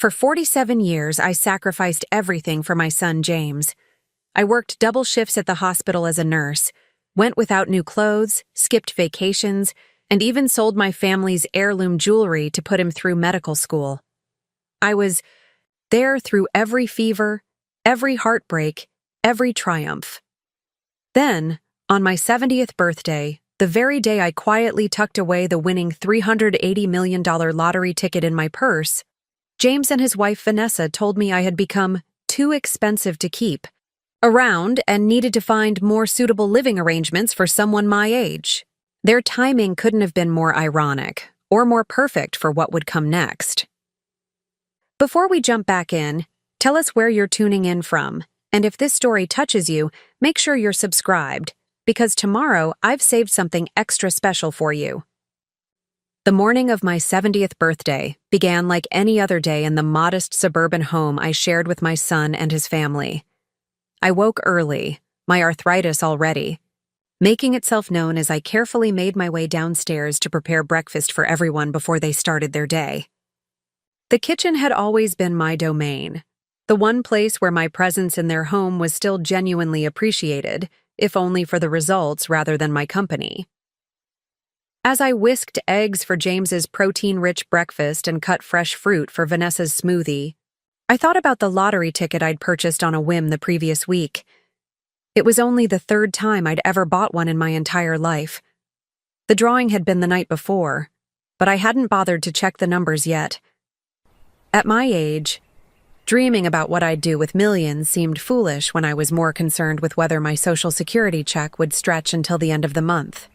For 47 years, I sacrificed everything for my son, James. I worked double shifts at the hospital as a nurse, went without new clothes, skipped vacations, and even sold my family's heirloom jewelry to put him through medical school. I was there through every fever, every heartbreak, every triumph. Then, on my 70th birthday, the very day I quietly tucked away the winning $380 million lottery ticket in my purse, James and his wife Vanessa told me I had become too expensive to keep around and needed to find more suitable living arrangements for someone my age. Their timing couldn't have been more ironic or more perfect for what would come next. Before we jump back in, tell us where you're tuning in from, and if this story touches you, make sure you're subscribed, because tomorrow I've saved something extra special for you. The morning of my 70th birthday began like any other day in the modest suburban home I shared with my son and his family. I woke early, my arthritis already, making itself known as I carefully made my way downstairs to prepare breakfast for everyone before they started their day. The kitchen had always been my domain, the one place where my presence in their home was still genuinely appreciated, if only for the results rather than my company. As I whisked eggs for James's protein-rich breakfast and cut fresh fruit for Vanessa's smoothie, I thought about the lottery ticket I'd purchased on a whim the previous week. It was only the third time I'd ever bought one in my entire life. The drawing had been the night before, but I hadn't bothered to check the numbers yet. At my age, dreaming about what I'd do with millions seemed foolish when I was more concerned with whether my Social Security check would stretch until the end of the month.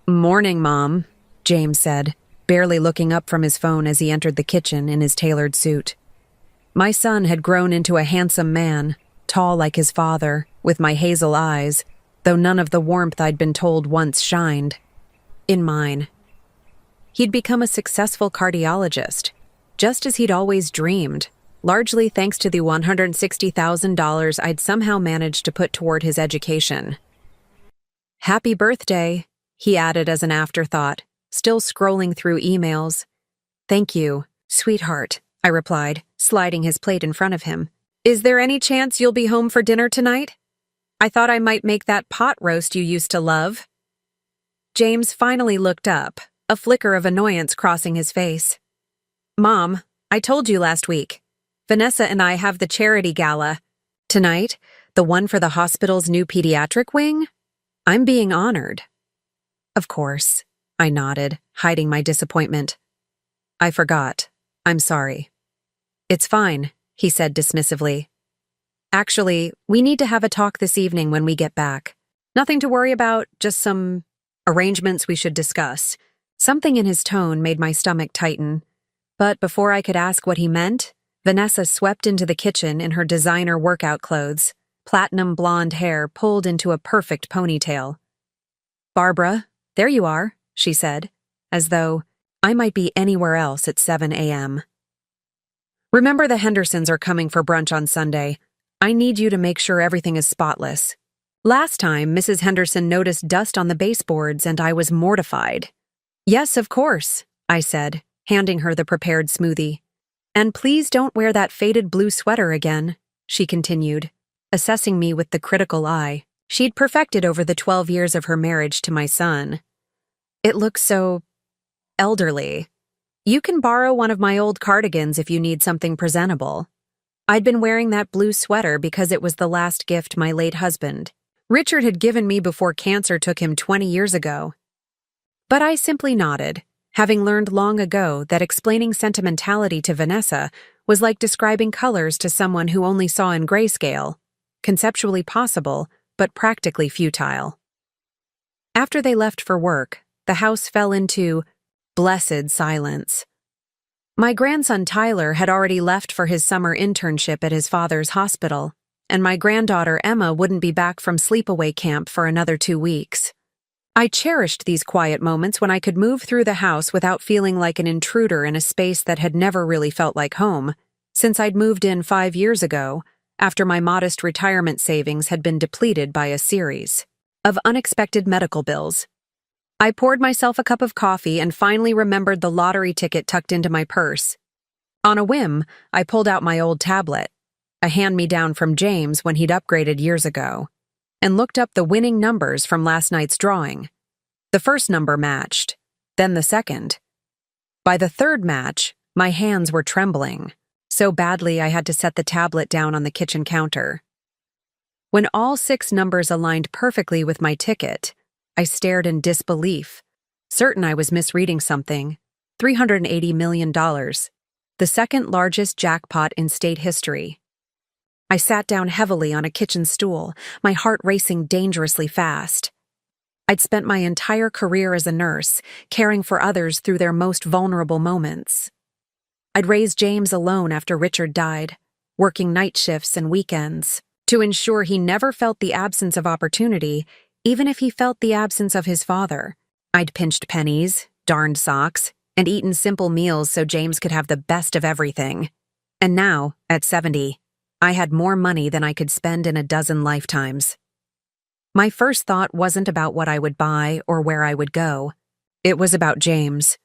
"Morning, Mom," James said, barely looking up from his phone as he entered the kitchen in his tailored suit. My son had grown into a handsome man, tall like his father, with my hazel eyes, though none of the warmth I'd been told once shined in mine. He'd become a successful cardiologist, just as he'd always dreamed, largely thanks to the $160,000 I'd somehow managed to put toward his education. "Happy birthday," he added as an afterthought, still scrolling through emails. "Thank you, sweetheart," I replied, sliding his plate in front of him. "Is there any chance you'll be home for dinner tonight? I thought I might make that pot roast you used to love." James finally looked up, a flicker of annoyance crossing his face. "Mom, I told you last week. Vanessa and I have the charity gala. Tonight, the one for the hospital's new pediatric wing? I'm being honored." "Of course," I nodded, hiding my disappointment. "I forgot. I'm sorry." "It's fine," he said dismissively. "Actually, we need to have a talk this evening when we get back. Nothing to worry about, just some arrangements we should discuss." Something in his tone made my stomach tighten. But before I could ask what he meant, Vanessa swept into the kitchen in her designer workout clothes, platinum blonde hair pulled into a perfect ponytail. "Barbara, there you are," she said, as though I might be anywhere else at 7 a.m. "Remember the Hendersons are coming for brunch on Sunday. I need you to make sure everything is spotless. Last time, Mrs. Henderson noticed dust on the baseboards and I was mortified." "Yes, of course," I said, handing her the prepared smoothie. "And please don't wear that faded blue sweater again," she continued, assessing me with the critical eye she'd perfected over the 12 years of her marriage to my son. "It looks so elderly. You can borrow one of my old cardigans if you need something presentable." I'd been wearing that blue sweater because it was the last gift my late husband, Richard, had given me before cancer took him 20 years ago. But I simply nodded, having learned long ago that explaining sentimentality to Vanessa was like describing colors to someone who only saw in grayscale, conceptually possible, but practically futile. After they left for work, the house fell into blessed silence. My grandson Tyler had already left for his summer internship at his father's hospital, and my granddaughter Emma wouldn't be back from sleepaway camp for another 2 weeks. I cherished these quiet moments when I could move through the house without feeling like an intruder in a space that had never really felt like home, since I'd moved in 5 years ago, after my modest retirement savings had been depleted by a series of unexpected medical bills. I poured myself a cup of coffee and finally remembered the lottery ticket tucked into my purse. On a whim, I pulled out my old tablet, a hand-me-down from James when he'd upgraded years ago, and looked up the winning numbers from last night's drawing. The first number matched, then the second. By the third match, my hands were trembling, so badly I had to set the tablet down on the kitchen counter. When all 6 numbers aligned perfectly with my ticket, I stared in disbelief, certain I was misreading something. $380 million, the second largest jackpot in state history. I sat down heavily on a kitchen stool, my heart racing dangerously fast. I'd spent my entire career as a nurse, caring for others through their most vulnerable moments. I'd raised James alone after Richard died, working night shifts and weekends, to ensure he never felt the absence of opportunity, even if he felt the absence of his father. I'd pinched pennies, darned socks, and eaten simple meals so James could have the best of everything. And now, at 70, I had more money than I could spend in a dozen lifetimes. My first thought wasn't about what I would buy or where I would go. It was about James.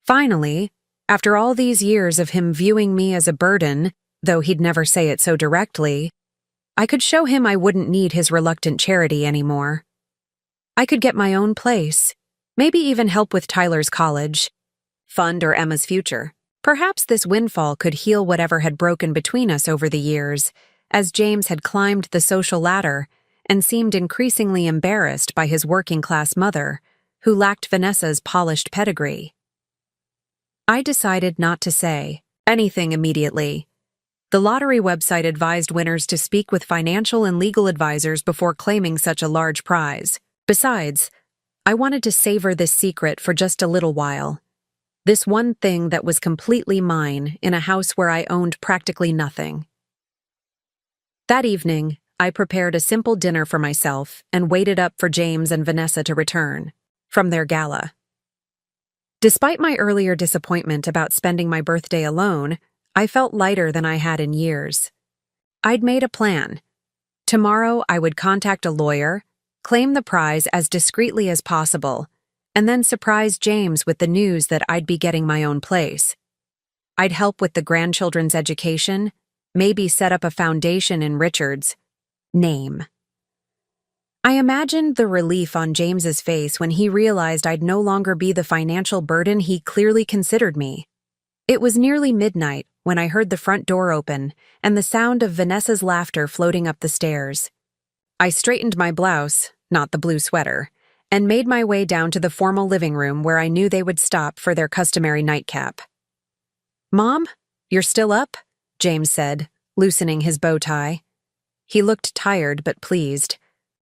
Finally, after all these years of him viewing me as a burden, though he'd never say it so directly, I could show him I wouldn't need his reluctant charity anymore. I could get my own place, maybe even help with Tyler's college, fund or Emma's future. Perhaps this windfall could heal whatever had broken between us over the years, as James had climbed the social ladder and seemed increasingly embarrassed by his working-class mother, who lacked Vanessa's polished pedigree. I decided not to say anything immediately. The lottery website advised winners to speak with financial and legal advisors before claiming such a large prize. Besides, I wanted to savor this secret for just a little while. This one thing that was completely mine in a house where I owned practically nothing. That evening, I prepared a simple dinner for myself and waited up for James and Vanessa to return from their gala. Despite my earlier disappointment about spending my birthday alone, I felt lighter than I had in years. I'd made a plan. Tomorrow I would contact a lawyer, claim the prize as discreetly as possible, and then surprise James with the news that I'd be getting my own place. I'd help with the grandchildren's education, maybe set up a foundation in Richard's name. I imagined the relief on James's face when he realized I'd no longer be the financial burden he clearly considered me. It was nearly midnight when I heard the front door open and the sound of Vanessa's laughter floating up the stairs. I straightened my blouse, not the blue sweater, and made my way down to the formal living room where I knew they would stop for their customary nightcap. "Mom, you're still up?" James said, loosening his bow tie. He looked tired but pleased,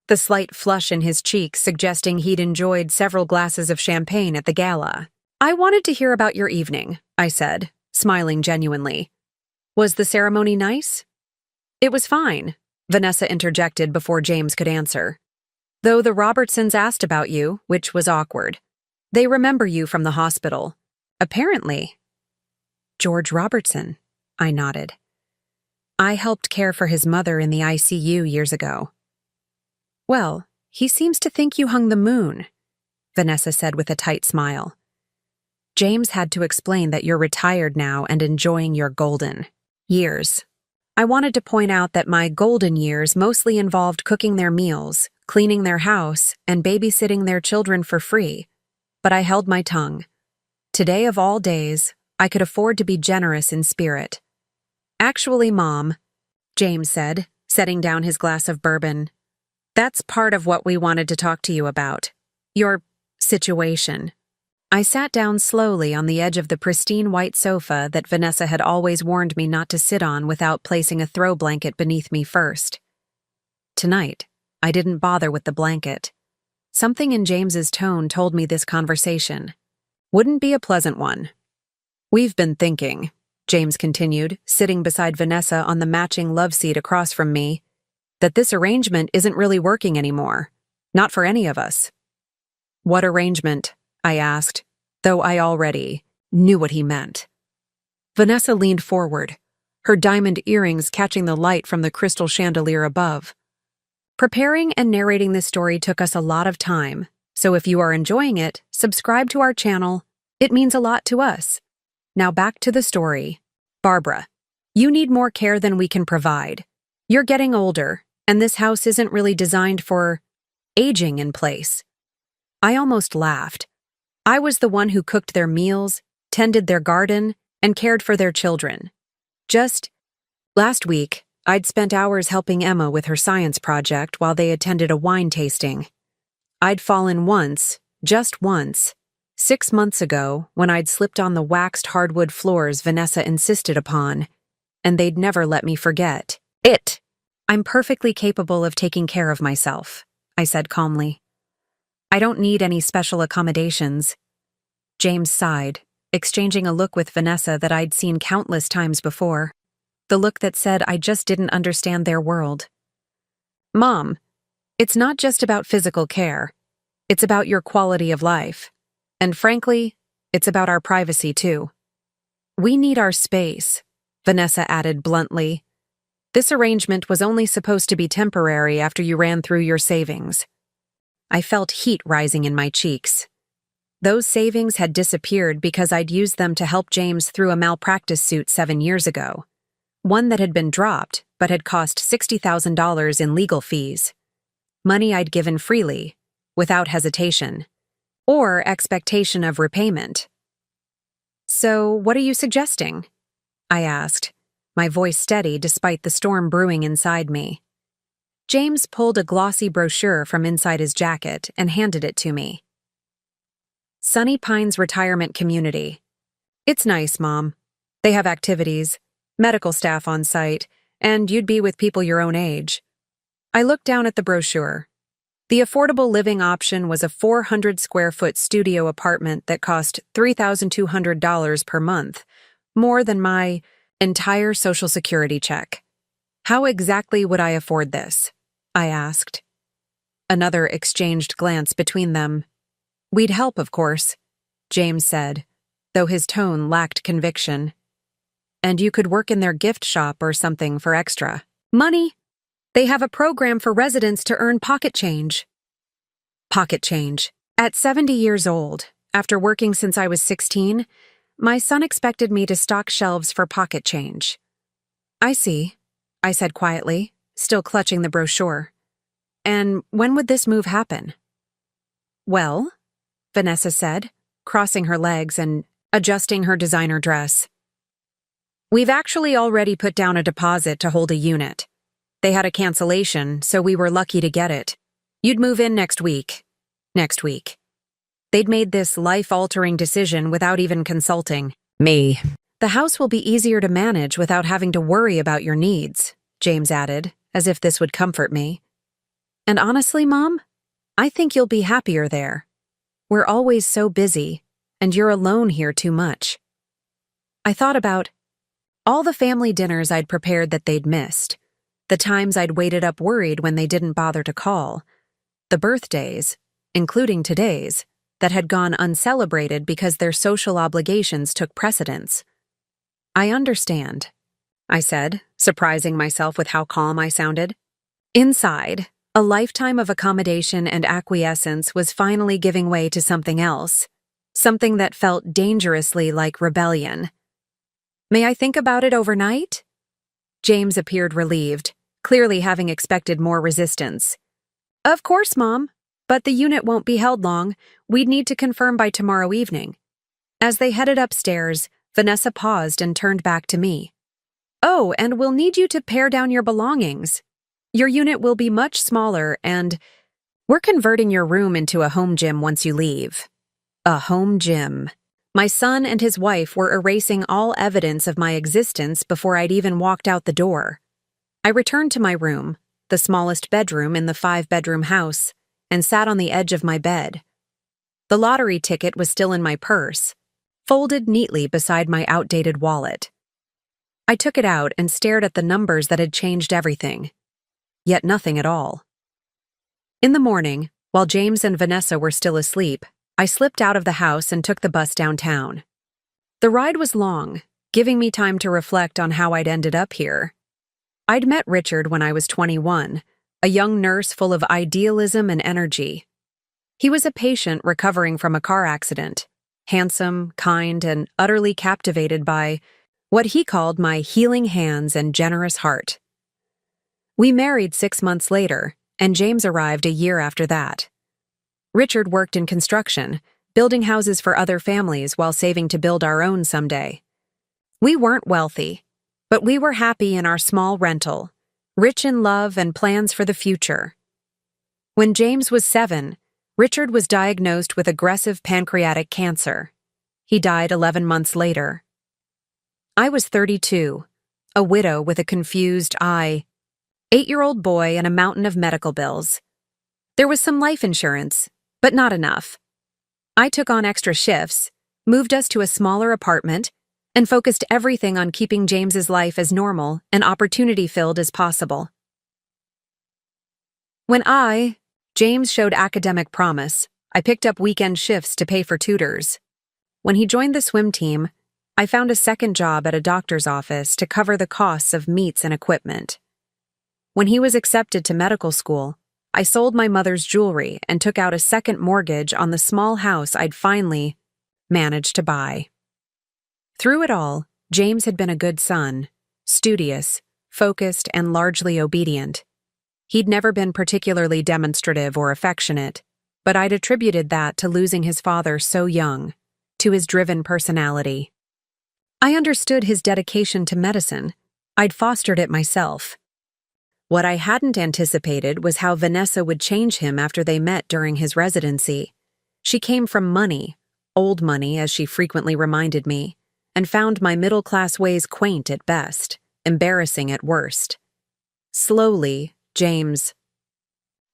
the slight flush in his cheeks suggesting he'd enjoyed several glasses of champagne at the gala. "I wanted to hear about your evening," I said, smiling genuinely. "Was the ceremony nice?" "It was fine," Vanessa interjected before James could answer. "Though the Robertsons asked about you, which was awkward. They remember you from the hospital. Apparently." "George Robertson," I nodded. "I helped care for his mother in the ICU years ago." "Well, he seems to think you hung the moon," Vanessa said with a tight smile. "James had to explain that you're retired now and enjoying your golden years." I wanted to point out that my golden years mostly involved cooking their meals, cleaning their house, and babysitting their children for free, but I held my tongue. Today of all days, I could afford to be generous in spirit. "Actually, Mom," James said, setting down his glass of bourbon, "that's part of what we wanted to talk to you about. Your situation." I sat down slowly on the edge of the pristine white sofa that Vanessa had always warned me not to sit on without placing a throw blanket beneath me first. Tonight, I didn't bother with the blanket. Something in James's tone told me this conversation wouldn't be a pleasant one. "We've been thinking," James continued, sitting beside Vanessa on the matching love seat across from me, "that this arrangement isn't really working anymore. Not for any of us." "What arrangement?" I asked, though I already knew what he meant. Vanessa leaned forward, her diamond earrings catching the light from the crystal chandelier above. Preparing and narrating this story took us a lot of time, so if you are enjoying it, subscribe to our channel. It means a lot to us. Now back to the story. Barbara, you need more care than we can provide. You're getting older, and this house isn't really designed for aging in place. I almost laughed. I was the one who cooked their meals, tended their garden, and cared for their children. Just last week, I'd spent hours helping Emma with her science project while they attended a wine tasting. I'd fallen once, just once, 6 months ago when I'd slipped on the waxed hardwood floors Vanessa insisted upon, and they'd never let me forget it. I'm perfectly capable of taking care of myself, I said calmly. I don't need any special accommodations. James sighed, exchanging a look with Vanessa that I'd seen countless times before. The look that said I just didn't understand their world. Mom, it's not just about physical care. It's about your quality of life. And frankly, it's about our privacy too. We need our space, Vanessa added bluntly. This arrangement was only supposed to be temporary after you ran through your savings. I felt heat rising in my cheeks. Those savings had disappeared because I'd used them to help James through a malpractice suit 7 years ago. One that had been dropped, but had cost $60,000 in legal fees. Money I'd given freely, without hesitation, or expectation of repayment. So, what are you suggesting? I asked, my voice steady despite the storm brewing inside me. James pulled a glossy brochure from inside his jacket and handed it to me. Sunny Pines Retirement Community. It's nice, Mom. They have activities, medical staff on site, and you'd be with people your own age. I looked down at the brochure. The affordable living option was a 400-square-foot studio apartment that cost $3,200 per month, more than my entire Social Security check. How exactly would I afford this? I asked. Another exchanged glance between them. We'd help, of course, James said, though his tone lacked conviction. And you could work in their gift shop or something for extra money. They have a program for residents to earn pocket change. Pocket change. At 70 years old, after working since I was 16, my son expected me to stock shelves for pocket change. I see, I said quietly, still clutching the brochure. And when would this move happen? Well, Vanessa said, crossing her legs and adjusting her designer dress. We've actually already put down a deposit to hold a unit. They had a cancellation, so we were lucky to get it. You'd move in next week. Next week. They'd made this life-altering decision without even consulting me. The house will be easier to manage without having to worry about your needs, James added, as if this would comfort me. And honestly, Mom, I think you'll be happier there. We're always so busy, and you're alone here too much. I thought about all the family dinners I'd prepared that they'd missed, the times I'd waited up worried when they didn't bother to call, the birthdays, including today's, that had gone uncelebrated because their social obligations took precedence. I understand, I said, surprising myself with how calm I sounded. Inside, a lifetime of accommodation and acquiescence was finally giving way to something else, something that felt dangerously like rebellion. May I think about it overnight? James appeared relieved, clearly having expected more resistance. Of course, Mom, but the unit won't be held long. We'd need to confirm by tomorrow evening. As they headed upstairs, Vanessa paused and turned back to me. Oh, and we'll need you to pare down your belongings. Your unit will be much smaller and we're converting your room into a home gym once you leave. A home gym. My son and his wife were erasing all evidence of my existence before I'd even walked out the door. I returned to my room, the smallest bedroom in the 5-bedroom house, and sat on the edge of my bed. The lottery ticket was still in my purse, folded neatly beside my outdated wallet. I took it out and stared at the numbers that had changed everything. Yet nothing at all. In the morning, while James and Vanessa were still asleep, I slipped out of the house and took the bus downtown. The ride was long, giving me time to reflect on how I'd ended up here. I'd met Richard when I was 21, a young nurse full of idealism and energy. He was a patient recovering from a car accident, handsome, kind, and utterly captivated by what he called my healing hands and generous heart. We married 6 months later, and James arrived a year after that. Richard worked in construction, building houses for other families while saving to build our own someday. We weren't wealthy, but we were happy in our small rental, rich in love and plans for the future. When James was 7, Richard was diagnosed with aggressive pancreatic cancer. He died 11 months later. I was 32, a widow with a confused 8-year-old boy and a mountain of medical bills. There was some life insurance, but not enough. I took on extra shifts, moved us to a smaller apartment, and focused everything on keeping James's life as normal and opportunity-filled as possible. When James showed academic promise, I picked up weekend shifts to pay for tutors. When he joined the swim team, I found a second job at a doctor's office to cover the costs of meets and equipment. When he was accepted to medical school, I sold my mother's jewelry and took out a second mortgage on the small house I'd finally managed to buy. Through it all, James had been a good son, studious, focused, and largely obedient. He'd never been particularly demonstrative or affectionate, but I'd attributed that to losing his father so young, to his driven personality. I understood his dedication to medicine. I'd fostered it myself. What I hadn't anticipated was how Vanessa would change him after they met during his residency. She came from money, old money as she frequently reminded me, and found my middle-class ways quaint at best, embarrassing at worst. Slowly, James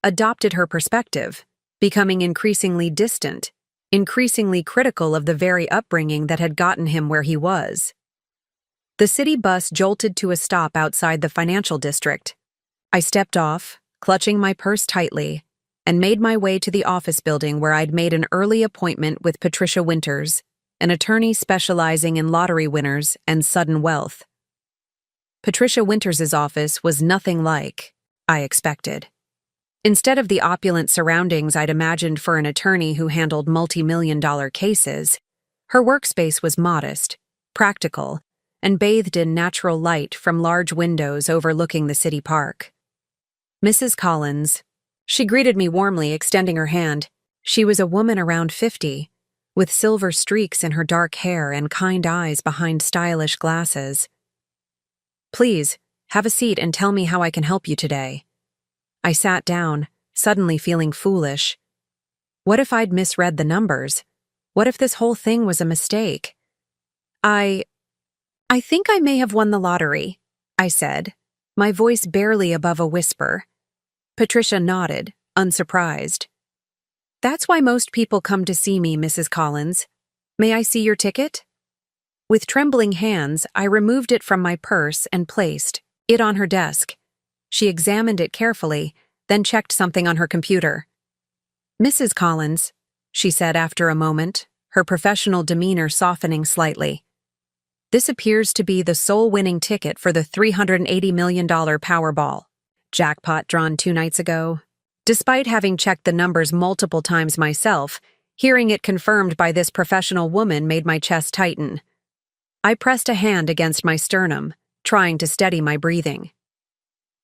adopted her perspective, becoming increasingly distant, increasingly critical of the very upbringing that had gotten him where he was. The city bus jolted to a stop outside the financial district. I stepped off, clutching my purse tightly, and made my way to the office building where I'd made an early appointment with Patricia Winters, an attorney specializing in lottery winners and sudden wealth. Patricia Winters's office was nothing like I expected. Instead of the opulent surroundings I'd imagined for an attorney who handled multi-million-dollar cases, her workspace was modest, practical, and bathed in natural light from large windows overlooking the city park. Mrs. Collins. She greeted me warmly, extending her hand. She was a woman around 50, with silver streaks in her dark hair and kind eyes behind stylish glasses. "Please, have a seat and tell me how I can help you today." I sat down, suddenly feeling foolish. What if I'd misread the numbers? What if this whole thing was a mistake? I think I may have won the lottery," I said, my voice barely above a whisper. Patricia nodded, unsurprised. "That's why most people come to see me, Mrs. Collins. May I see your ticket?" With trembling hands, I removed it from my purse and placed it on her desk. She examined it carefully, then checked something on her computer. "Mrs. Collins," she said after a moment, her professional demeanor softening slightly. "This appears to be the sole winning ticket for the $380 million Powerball jackpot drawn 2 nights ago. Despite having checked the numbers multiple times myself, hearing it confirmed by this professional woman made my chest tighten. I pressed a hand against my sternum, trying to steady my breathing.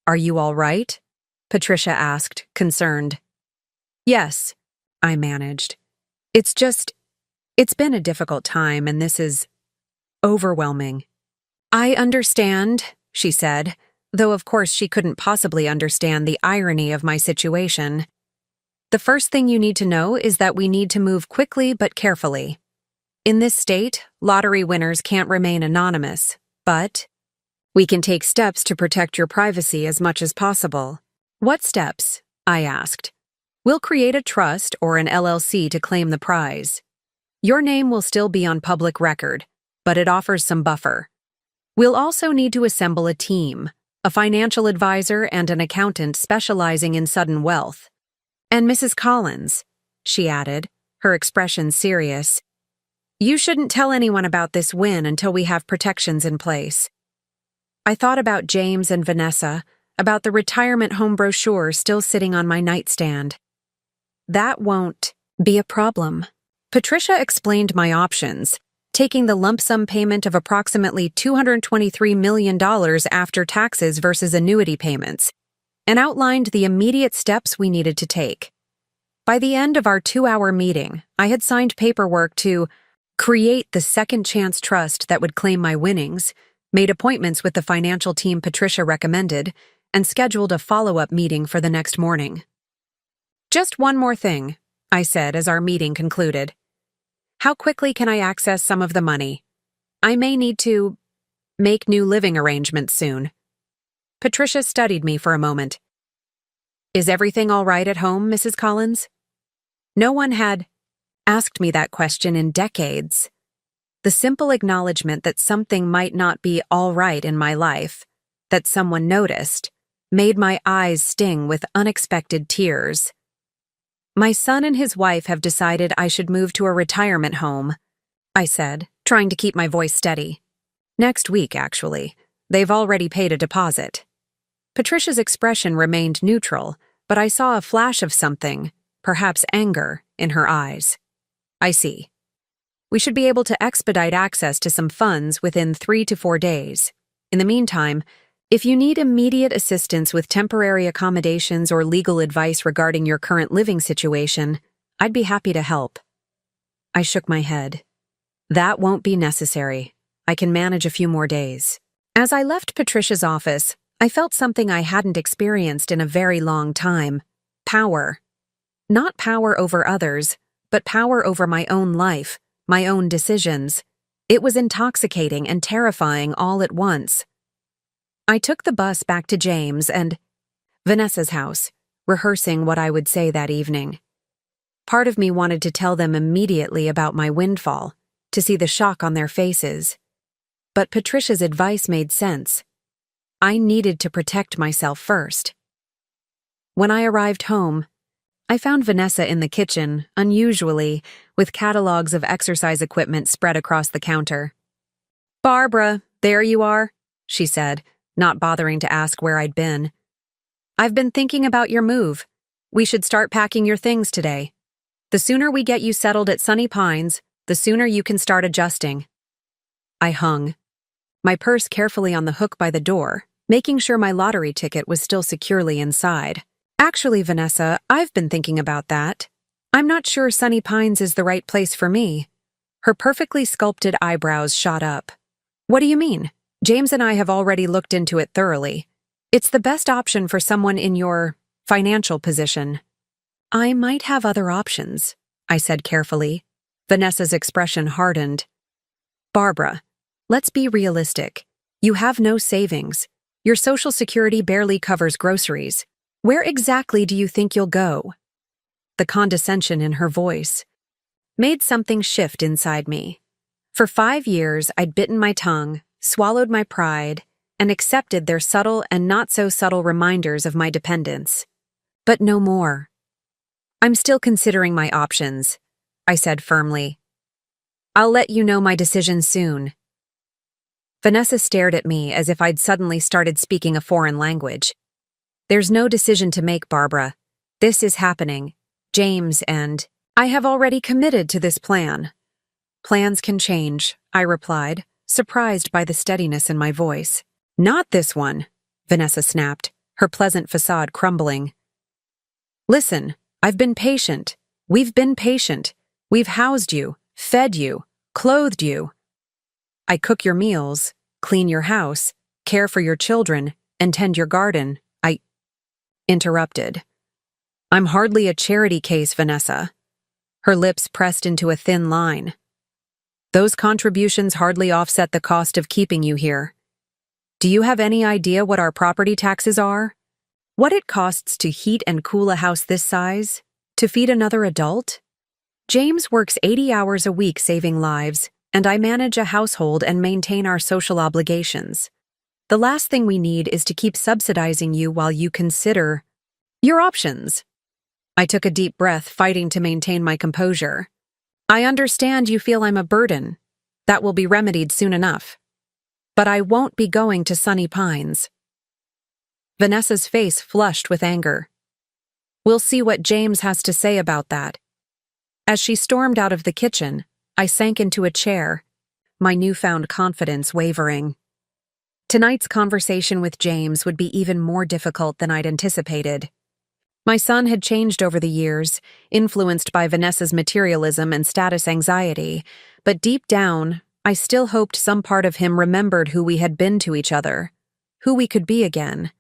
"Are you all right?" Patricia asked, concerned. "Yes," I managed. It's been a difficult time, and this is overwhelming." "I understand," she said, though of course she couldn't possibly understand the irony of my situation. "The first thing you need to know is that we need to move quickly but carefully. In this state, lottery winners can't remain anonymous, but we can take steps to protect your privacy as much as possible." "What steps?" I asked. "We'll create a trust or an LLC to claim the prize. Your name will still be on public record, but it offers some buffer. We'll also need to assemble a team, a financial advisor and an accountant specializing in sudden wealth. And Mrs. Collins," she added, her expression serious, "you shouldn't tell anyone about this win until we have protections in place." I thought about James and Vanessa, about the retirement home brochure still sitting on my nightstand. "That won't be a problem," Patricia explained my options, taking the lump sum payment of approximately $223 million after taxes versus annuity payments, and outlined the immediate steps we needed to take. By the end of our 2-hour meeting, I had signed paperwork to create the second chance trust that would claim my winnings, made appointments with the financial team Patricia recommended, and scheduled a follow-up meeting for the next morning. "Just one more thing," I said as our meeting concluded. "How quickly can I access some of the money? I may need to make new living arrangements soon." Patricia studied me for a moment. "Is everything all right at home, Mrs. Collins?" No one had asked me that question in decades. The simple acknowledgement that something might not be all right in my life, that someone noticed, made my eyes sting with unexpected tears. "My son and his wife have decided I should move to a retirement home," I said, trying to keep my voice steady. "Next week, actually. They've already paid a deposit." Patricia's expression remained neutral, but I saw a flash of something, perhaps anger, in her eyes. "I see. We should be able to expedite access to some funds within 3 to 4 days. In the meantime, if you need immediate assistance with temporary accommodations or legal advice regarding your current living situation, I'd be happy to help." I shook my head. "That won't be necessary. I can manage a few more days." As I left Patricia's office, I felt something I hadn't experienced in a very long time: power. Not power over others, but power over my own life, my own decisions. It was intoxicating and terrifying all at once. I took the bus back to James and Vanessa's house, rehearsing what I would say that evening. Part of me wanted to tell them immediately about my windfall, to see the shock on their faces. But Patricia's advice made sense. I needed to protect myself first. When I arrived home, I found Vanessa in the kitchen, unusually, with catalogs of exercise equipment spread across the counter. "Barbara, there you are," she said, not bothering to ask where I'd been. "I've been thinking about your move. We should start packing your things today. The sooner we get you settled at Sunny Pines, the sooner you can start adjusting." I hung, my purse carefully on the hook by the door, making sure my lottery ticket was still securely inside. "Actually, Vanessa, I've been thinking about that. I'm not sure Sunny Pines is the right place for me." Her perfectly sculpted eyebrows shot up. "What do you mean? James and I have already looked into it thoroughly. It's the best option for someone in your financial position." "I might have other options," I said carefully. Vanessa's expression hardened. "Barbara, let's be realistic. You have no savings. Your Social Security barely covers groceries. Where exactly do you think you'll go?" The condescension in her voice made something shift inside me. For 5 years, I'd bitten my tongue, swallowed my pride, and accepted their subtle and not-so-subtle reminders of my dependence. But no more. "I'm still considering my options," I said firmly. "I'll let you know my decision soon." Vanessa stared at me as if I'd suddenly started speaking a foreign language. "There's no decision to make, Barbara. This is happening. James and I have already committed to this plan." "Plans can change," I replied, surprised by the steadiness in my voice. "Not this one," Vanessa snapped, her pleasant facade crumbling. "Listen, I've been patient. We've been patient. We've housed you, fed you, clothed you. I cook your meals, clean your house, care for your children, and tend your garden." I interrupted. "I'm hardly a charity case, Vanessa." Her lips pressed into a thin line. "Those contributions hardly offset the cost of keeping you here. Do you have any idea what our property taxes are? What it costs to heat and cool a house this size? To feed another adult? James works 80 hours a week saving lives, and I manage a household and maintain our social obligations. The last thing we need is to keep subsidizing you while you consider your options." I took a deep breath, fighting to maintain my composure. "I understand you feel I'm a burden. That will be remedied soon enough. But I won't be going to Sunny Pines." Vanessa's face flushed with anger. "We'll see what James has to say about that." As she stormed out of the kitchen, I sank into a chair, my newfound confidence wavering. Tonight's conversation with James would be even more difficult than I'd anticipated. My son had changed over the years, influenced by Vanessa's materialism and status anxiety, but deep down, I still hoped some part of him remembered who we had been to each other, who we could be again.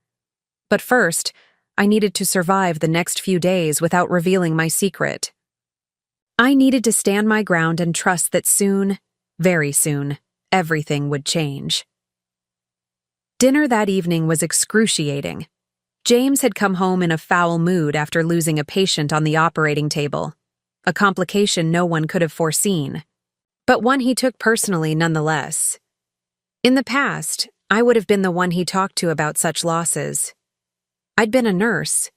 But first, I needed to survive the next few days without revealing my secret. I needed to stand my ground and trust that soon, very soon, everything would change. Dinner that evening was excruciating. James had come home in a foul mood after losing a patient on the operating table, a complication no one could have foreseen, but one he took personally nonetheless. In the past, I would have been the one he talked to about such losses. I'd been a nurse.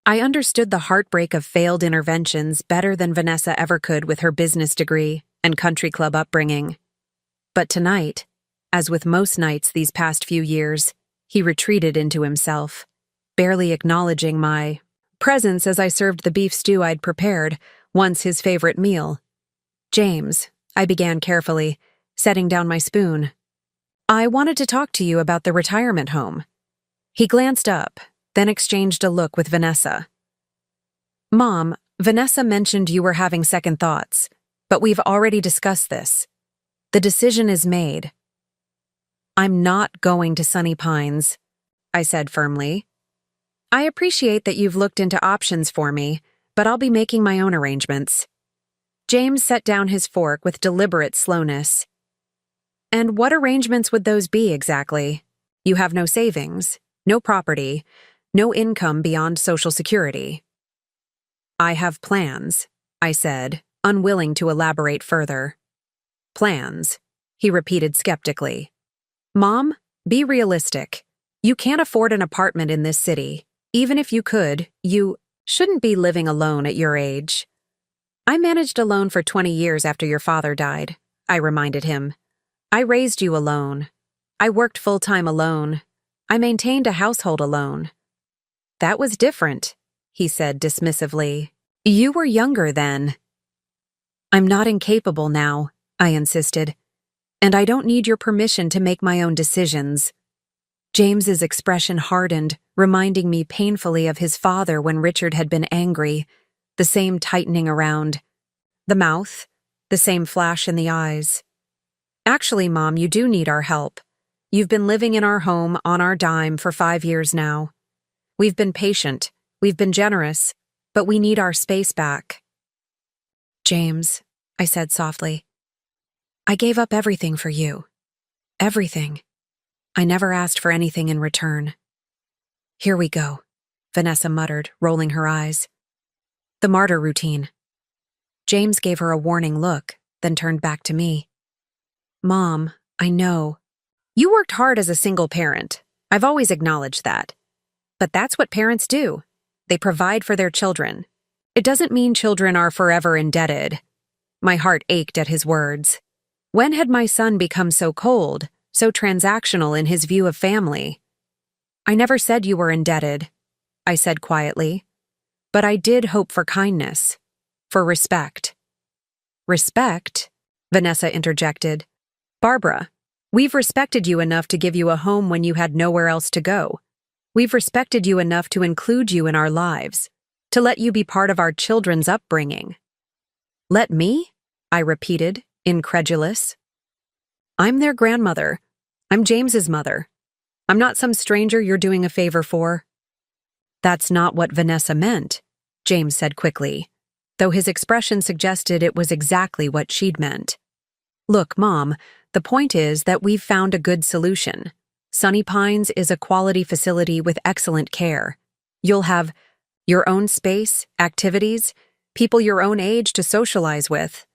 I understood the heartbreak of failed interventions better than Vanessa ever could with her business degree and country club upbringing. But tonight, as with most nights these past few years, he retreated into himself, barely acknowledging my presence as I served the beef stew I'd prepared, once his favorite meal. "James," I began carefully, setting down my spoon. "I wanted to talk to you about the retirement home." He glanced up, then exchanged a look with Vanessa. "Mom, Vanessa mentioned you were having second thoughts, but we've already discussed this. The decision is made." "I'm not going to Sunny Pines," I said firmly. "I appreciate that you've looked into options for me, but I'll be making my own arrangements." James set down his fork with deliberate slowness. "And what arrangements would those be exactly? You have no savings, no property, no income beyond Social Security." "I have plans," I said, unwilling to elaborate further. "Plans," he repeated skeptically. "Mom, be realistic. You can't afford an apartment in this city. Even if you could, you shouldn't be living alone at your age." "I managed alone for 20 years after your father died," I reminded him. "I raised you alone. I worked full-time alone. I maintained a household alone." "That was different," he said dismissively. "You were younger then." "I'm not incapable now," I insisted. "And I don't need your permission to make my own decisions." James's expression hardened, reminding me painfully of his father when Richard had been angry, the same tightening around the mouth, the same flash in the eyes. "Actually, Mom, you do need our help. You've been living in our home on our dime for 5 years now. We've been patient, we've been generous, but we need our space back." "James," I said softly, "I gave up everything for you. Everything. I never asked for anything in return." "Here we go," Vanessa muttered, rolling her eyes. "The martyr routine." James gave her a warning look, then turned back to me. "Mom, I know. You worked hard as a single parent. I've always acknowledged that. But that's what parents do. They provide for their children. It doesn't mean children are forever indebted." My heart ached at his words. When had my son become so cold, so transactional in his view of family? "I never said you were indebted," I said quietly. "But I did hope for kindness, for respect." "Respect?" Vanessa interjected. "Barbara, we've respected you enough to give you a home when you had nowhere else to go. We've respected you enough to include you in our lives, to let you be part of our children's upbringing." "Let me?" I repeated, incredulous. "I'm their grandmother. I'm James's mother. I'm not some stranger you're doing a favor for." "That's not what Vanessa meant," James said quickly, though his expression suggested it was exactly what she'd meant. "Look, Mom, the point is that we've found a good solution. Sunny Pines is a quality facility with excellent care. You'll have your own space, activities, people your own age to socialize with."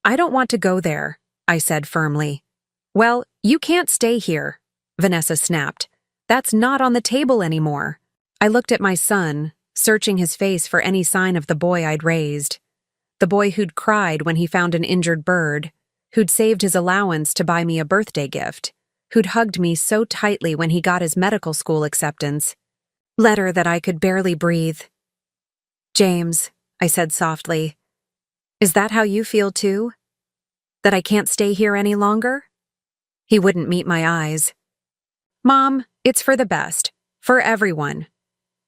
"I don't want to go there," I said firmly. "Well, you can't stay here," Vanessa snapped. "That's not on the table anymore." I looked at my son, searching his face for any sign of the boy I'd raised. The boy who'd cried when he found an injured bird, who'd saved his allowance to buy me a birthday gift, who'd hugged me so tightly when he got his medical school acceptance. Letter that I could barely breathe. "James," I said softly, Is that how you feel too? That I can't stay here any longer? He wouldn't meet my eyes. Mom, it's for the best. For everyone.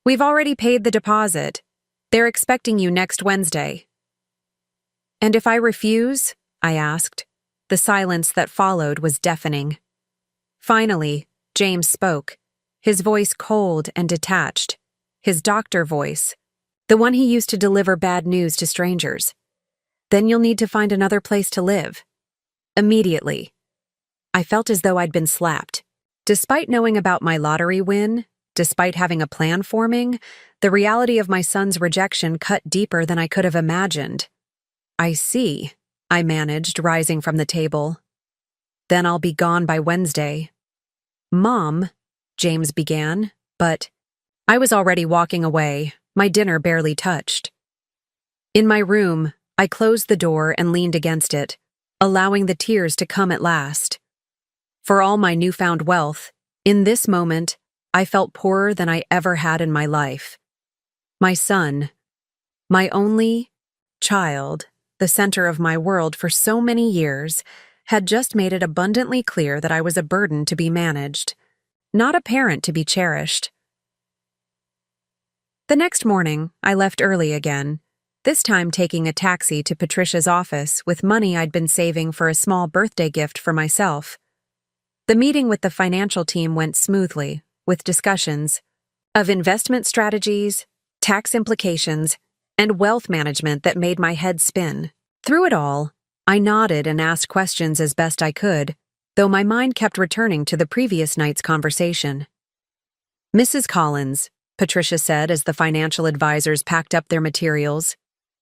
We've already paid the deposit. They're expecting you next Wednesday. And if I refuse? I asked. The silence that followed was deafening. Finally, James spoke, his voice cold and detached, his doctor voice, the one he used to deliver bad news to strangers. Then you'll need to find another place to live. Immediately. I felt as though I'd been slapped. Despite knowing about my lottery win, despite having a plan forming, the reality of my son's rejection cut deeper than I could have imagined. I see, I managed, rising from the table. Then I'll be gone by Wednesday. Mom, James began, but I was already walking away, my dinner barely touched. In my room, I closed the door and leaned against it, allowing the tears to come at last. For all my newfound wealth, in this moment, I felt poorer than I ever had in my life. My son, my only child, the center of my world for so many years, had just made it abundantly clear that I was a burden to be managed, not a parent to be cherished. The next morning, I left early again, this time taking a taxi to Patricia's office with money I'd been saving for a small birthday gift for myself. The meeting with the financial team went smoothly, with discussions of investment strategies, tax implications, and wealth management that made my head spin. Through it all, I nodded and asked questions as best I could, though my mind kept returning to the previous night's conversation. Mrs. Collins, Patricia said as the financial advisors packed up their materials,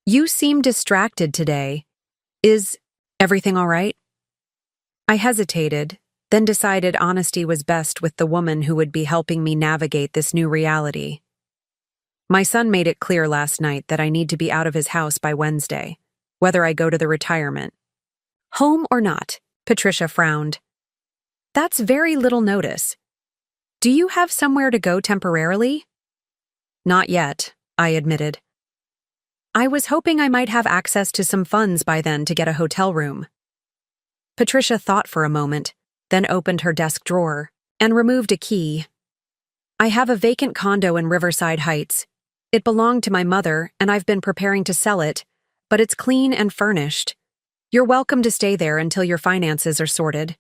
you seem distracted today. Is everything all right? I hesitated, then decided honesty was best with the woman who would be helping me navigate this new reality. My son made it clear last night that I need to be out of his house by Wednesday, whether I go to the retirement. Home or not, Patricia frowned. That's very little notice. Do you have somewhere to go temporarily? Not yet, I admitted. I was hoping I might have access to some funds by then to get a hotel room. Patricia thought for a moment, then opened her desk drawer and removed a key. I have a vacant condo in Riverside Heights. It belonged to my mother, and I've been preparing to sell it, but it's clean and furnished. You're welcome to stay there until your finances are sorted.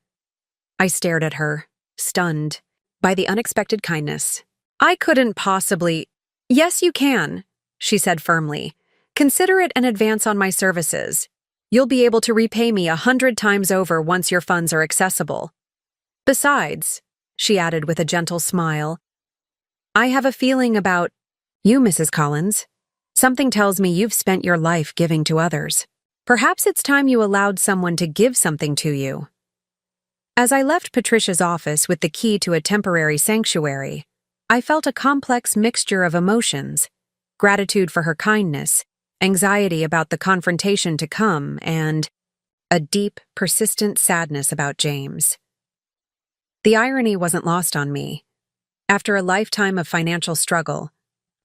I stared at her, stunned by the unexpected kindness. I couldn't possibly— Yes, you can, she said firmly. Consider it an advance on my services. You'll be able to repay me 100 times over once your funds are accessible. Besides, she added with a gentle smile, I have a feeling about you, Mrs. Collins. Something tells me you've spent your life giving to others. Perhaps it's time you allowed someone to give something to you. As I left Patricia's office with the key to a temporary sanctuary, I felt a complex mixture of emotions: gratitude for her kindness, anxiety about the confrontation to come, and a deep, persistent sadness about James. The irony wasn't lost on me. After a lifetime of financial struggle,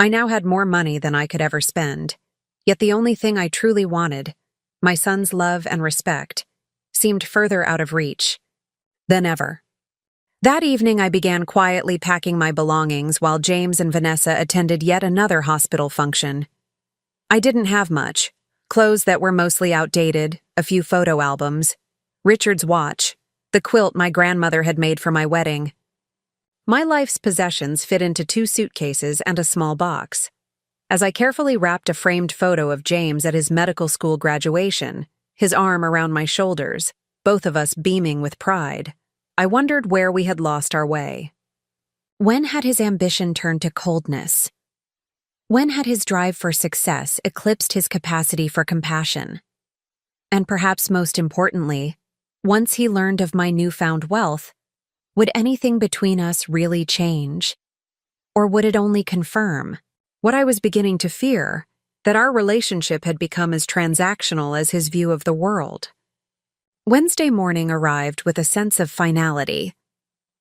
I now had more money than I could ever spend, yet the only thing I truly wanted, my son's love and respect, seemed further out of reach than ever. That evening I began quietly packing my belongings while James and Vanessa attended yet another hospital function. I didn't have much: clothes that were mostly outdated, a few photo albums, Richard's watch, the quilt my grandmother had made for my wedding. My life's possessions fit into 2 suitcases and a small box. As I carefully wrapped a framed photo of James at his medical school graduation, his arm around my shoulders, both of us beaming with pride, I wondered where we had lost our way. When had his ambition turned to coldness? When had his drive for success eclipsed his capacity for compassion? And perhaps most importantly, once he learned of my newfound wealth, would anything between us really change? Or would it only confirm what I was beginning to fear, that our relationship had become as transactional as his view of the world? Wednesday morning arrived with a sense of finality.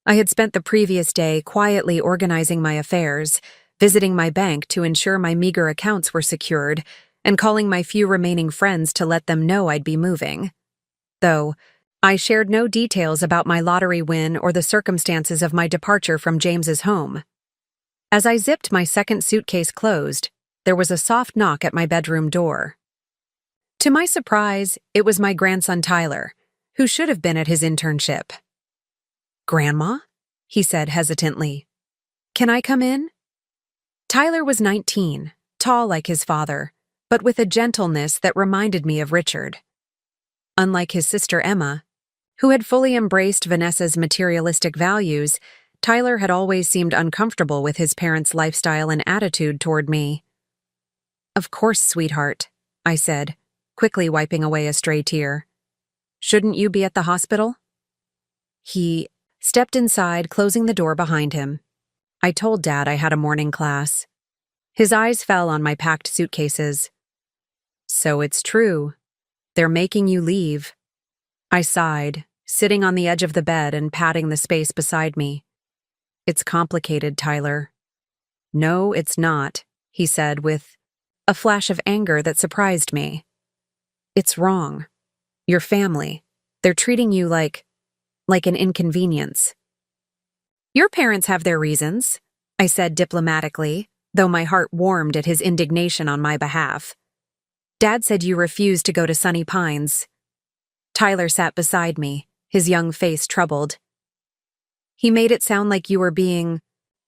I had spent the previous day quietly organizing my affairs, visiting my bank to ensure my meager accounts were secured, and calling my few remaining friends to let them know I'd be moving. Though, I shared no details about my lottery win or the circumstances of my departure from James's home. As I zipped my second suitcase closed, there was a soft knock at my bedroom door. To my surprise, it was my grandson Tyler, who should have been at his internship. "Grandma?" he said hesitantly. "Can I come in?" Tyler was 19, tall like his father, but with a gentleness that reminded me of Richard. Unlike his sister Emma, who had fully embraced Vanessa's materialistic values, Tyler had always seemed uncomfortable with his parents' lifestyle and attitude toward me. "Of course, sweetheart," I said, quickly wiping away a stray tear. "Shouldn't you be at the hospital?" He stepped inside, closing the door behind him. I told Dad I had a morning class. His eyes fell on my packed suitcases. "So it's true. They're making you leave." I sighed, sitting on the edge of the bed and patting the space beside me. "It's complicated, Tyler." "No, it's not," he said with a flash of anger that surprised me. "It's wrong. Your family, they're treating you like an inconvenience." "Your parents have their reasons," I said diplomatically, though my heart warmed at his indignation on my behalf. "Dad said you refused to go to Sunny Pines." Tyler sat beside me, his young face troubled. "He made it sound like you were being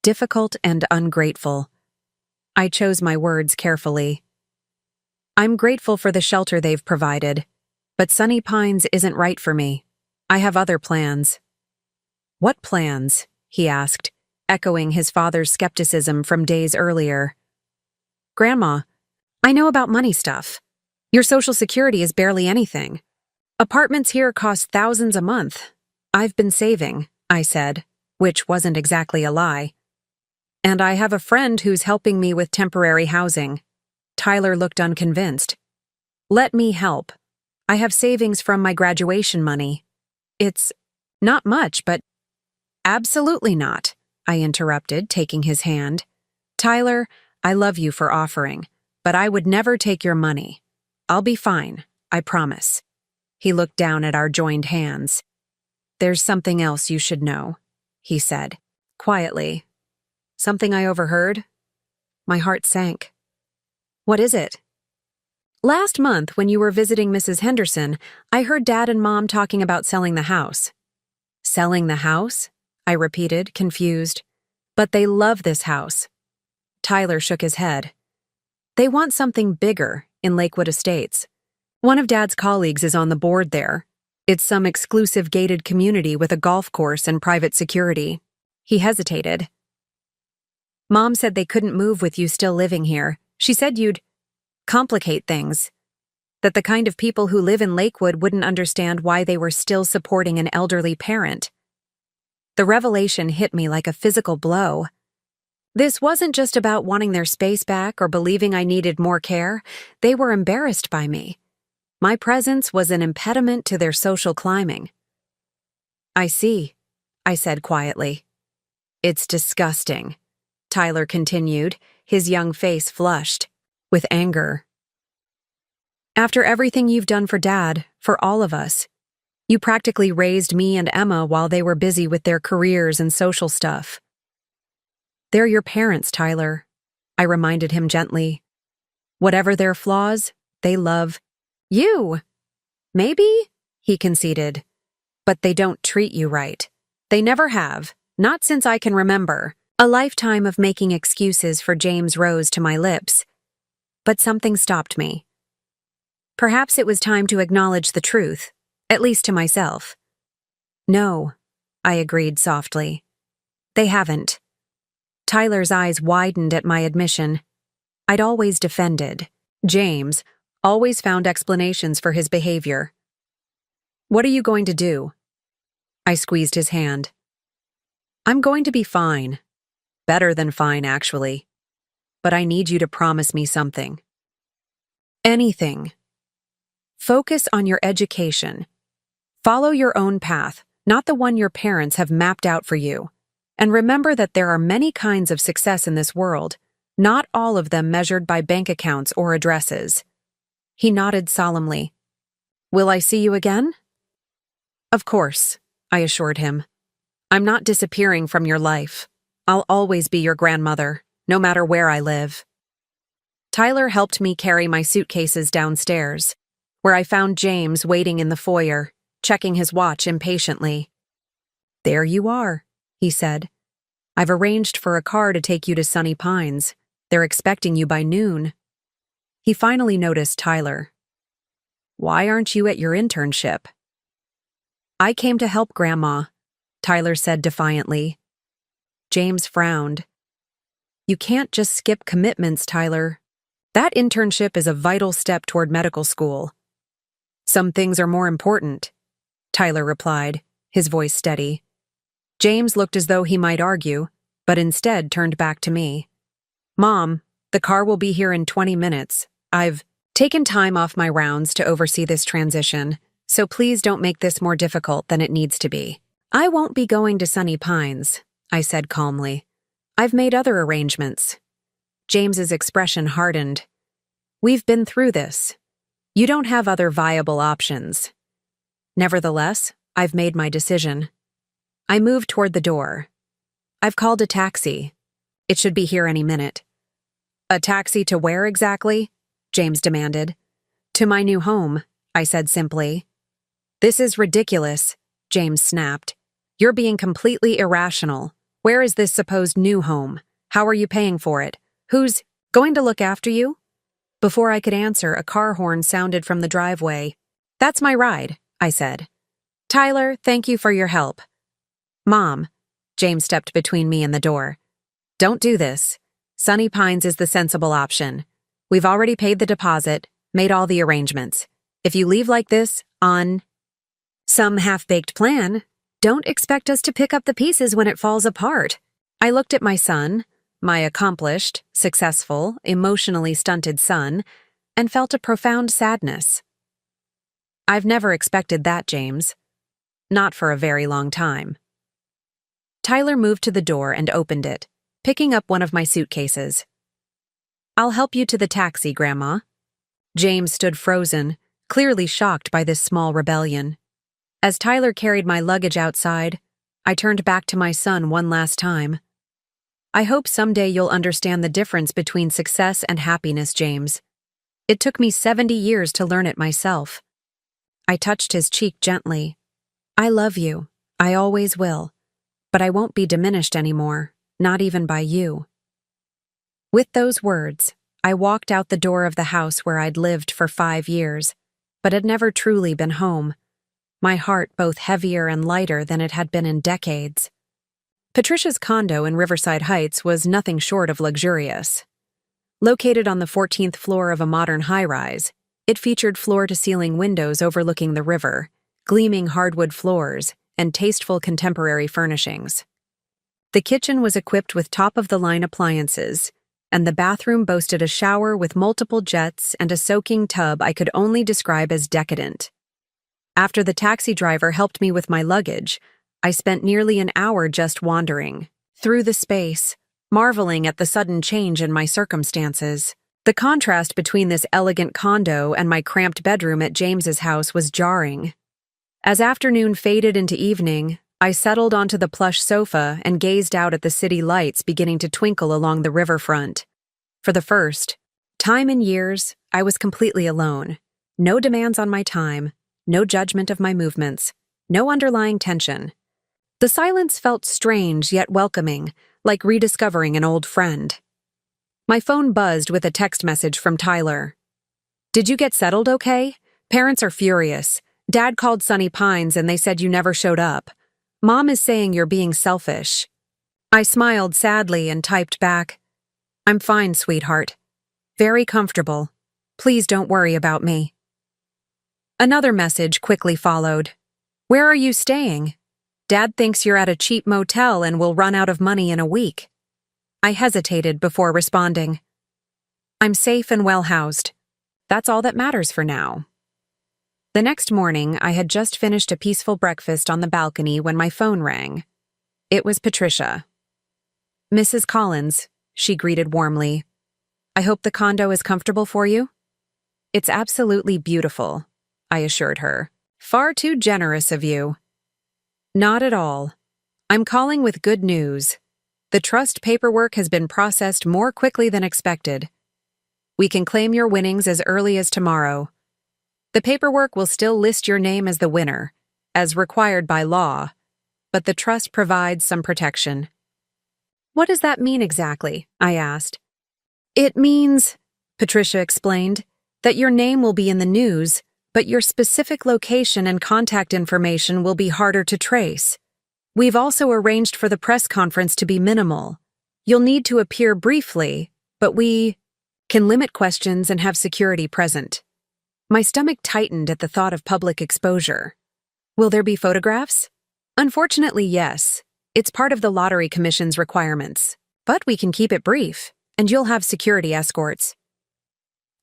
difficult and ungrateful." I chose my words carefully. "I'm grateful for the shelter they've provided, but Sunny Pines isn't right for me. I have other plans." "What plans?" he asked, echoing his father's skepticism from days earlier. "Grandma, I know about money stuff. Your Social Security is barely anything. Apartments here cost thousands a month. I've been saving," I said, which wasn't exactly a lie. "And I have a friend who's helping me with temporary housing." Tyler looked unconvinced. "Let me help. I have savings from my graduation money. It's not much, but—" "Absolutely not," I interrupted, taking his hand. "Tyler, I love you for offering, but I would never take your money. I'll be fine, I promise." He looked down at our joined hands. "There's something else you should know," he said, quietly. "Something I overheard?" My heart sank. "What is it?" "Last month, when you were visiting Mrs. Henderson, I heard Dad and Mom talking about selling the house." "Selling the house?" I repeated, confused. "But they love this house." Tyler shook his head. "They want something bigger in Lakewood Estates. One of Dad's colleagues is on the board there. It's some exclusive gated community with a golf course and private security." He hesitated. "Mom said they couldn't move with you still living here. She said you'd complicate things. That the kind of people who live in Lakewood wouldn't understand why they were still supporting an elderly parent." The revelation hit me like a physical blow. This wasn't just about wanting their space back or believing I needed more care. They were embarrassed by me. My presence was an impediment to their social climbing. "I see," I said quietly. "It's disgusting," Tyler continued, his young face flushed with anger. "After everything you've done for Dad, for all of us, you practically raised me and Emma while they were busy with their careers and social stuff." "They're your parents, Tyler," I reminded him gently. "Whatever their flaws, they love you." "Maybe," he conceded, "but they don't treat you right. They never have, not since I can remember." A lifetime of making excuses for James rose to my lips. But something stopped me. Perhaps it was time to acknowledge the truth, at least to myself. "No," I agreed softly. "They haven't." Tyler's eyes widened at my admission. I'd always defended James, always found explanations for his behavior. "What are you going to do?" I squeezed his hand. "I'm going to be fine. Better than fine, actually. But I need you to promise me something." "Anything. Focus on your education. Follow your own path, not the one your parents have mapped out for you. And remember that there are many kinds of success in this world, not all of them measured by bank accounts or addresses." He nodded solemnly. Will I see you again? Of course, I assured him. I'm not disappearing from your life. I'll always be your grandmother, no matter where I live. Tyler helped me carry my suitcases downstairs, where I found James waiting in the foyer, checking his watch impatiently. There you are, he said. I've arranged for a car to take you to Sunny Pines. They're expecting you by noon. He finally noticed Tyler. Why aren't you at your internship? I came to help Grandma, Tyler said defiantly. James frowned. You can't just skip commitments, Tyler. That internship is a vital step toward medical school. Some things are more important, Tyler replied, his voice steady. James looked as though he might argue, but instead turned back to me. Mom, the car will be here in 20 minutes. I've taken time off my rounds to oversee this transition, so please don't make this more difficult than it needs to be. I won't be going to Sunny Pines, I said calmly. I've made other arrangements. James's expression hardened. We've been through this. You don't have other viable options. Nevertheless, I've made my decision. I moved toward the door. I've called a taxi. It should be here any minute. A taxi to where exactly? James demanded. To my new home, I said simply. This is ridiculous, James snapped. You're being completely irrational. Where is this supposed new home? How are you paying for it? Who's going to look after you? Before I could answer, a car horn sounded from the driveway. That's my ride, I said. Tyler, thank you for your help. Mom, James stepped between me and the door. Don't do this. Sunny Pines is the sensible option. We've already paid the deposit, made all the arrangements. If you leave like this, on some half-baked plan, don't expect us to pick up the pieces when it falls apart. I looked at my son, my accomplished, successful, emotionally stunted son, and felt a profound sadness. I've never expected that, James. Not for a very long time. Tyler moved to the door and opened it, picking up one of my suitcases. I'll help you to the taxi, Grandma. James stood frozen, clearly shocked by this small rebellion. As Tyler carried my luggage outside, I turned back to my son one last time. I hope someday you'll understand the difference between success and happiness, James. It took me 70 years to learn it myself. I touched his cheek gently. I love you. I always will. But I won't be diminished anymore, not even by you. With those words, I walked out the door of the house where I'd lived for 5 years, but had never truly been home, my heart both heavier and lighter than it had been in decades. Patricia's condo in Riverside Heights was nothing short of luxurious. Located on the 14th floor of a modern high-rise, it featured floor-to-ceiling windows overlooking the river, gleaming hardwood floors, and tasteful contemporary furnishings. The kitchen was equipped with top-of-the-line appliances, and the bathroom boasted a shower with multiple jets and a soaking tub I could only describe as decadent. After the taxi driver helped me with my luggage, I spent nearly an hour just wandering through the space, marveling at the sudden change in my circumstances. The contrast between this elegant condo and my cramped bedroom at James's house was jarring. As afternoon faded into evening, I settled onto the plush sofa and gazed out at the city lights beginning to twinkle along the riverfront. For the first time in years, I was completely alone. No demands on my time, no judgment of my movements, no underlying tension. The silence felt strange yet welcoming, like rediscovering an old friend. My phone buzzed with a text message from Tyler. Did you get settled okay? Parents are furious. Dad called Sunny Pines and they said you never showed up. Mom is saying you're being selfish. I smiled sadly and typed back, I'm fine, sweetheart. Very comfortable. Please don't worry about me. Another message quickly followed. Where are you staying? Dad thinks you're at a cheap motel and will run out of money in a week. I hesitated before responding. I'm safe and well housed. That's all that matters for now. The next morning, I had just finished a peaceful breakfast on the balcony when my phone rang. It was Patricia. Mrs. Collins, she greeted warmly. I hope the condo is comfortable for you? It's absolutely beautiful, I assured her. Far too generous of you. Not at all. I'm calling with good news. The trust paperwork has been processed more quickly than expected. We can claim your winnings as early as tomorrow. The paperwork will still list your name as the winner, as required by law, but the trust provides some protection. What does that mean exactly? I asked. It means, Patricia explained, that your name will be in the news, but your specific location and contact information will be harder to trace. We've also arranged for the press conference to be minimal. You'll need to appear briefly, but we can limit questions and have security present. My stomach tightened at the thought of public exposure. Will there be photographs? Unfortunately, yes. It's part of the Lottery Commission's requirements. But we can keep it brief, and you'll have security escorts.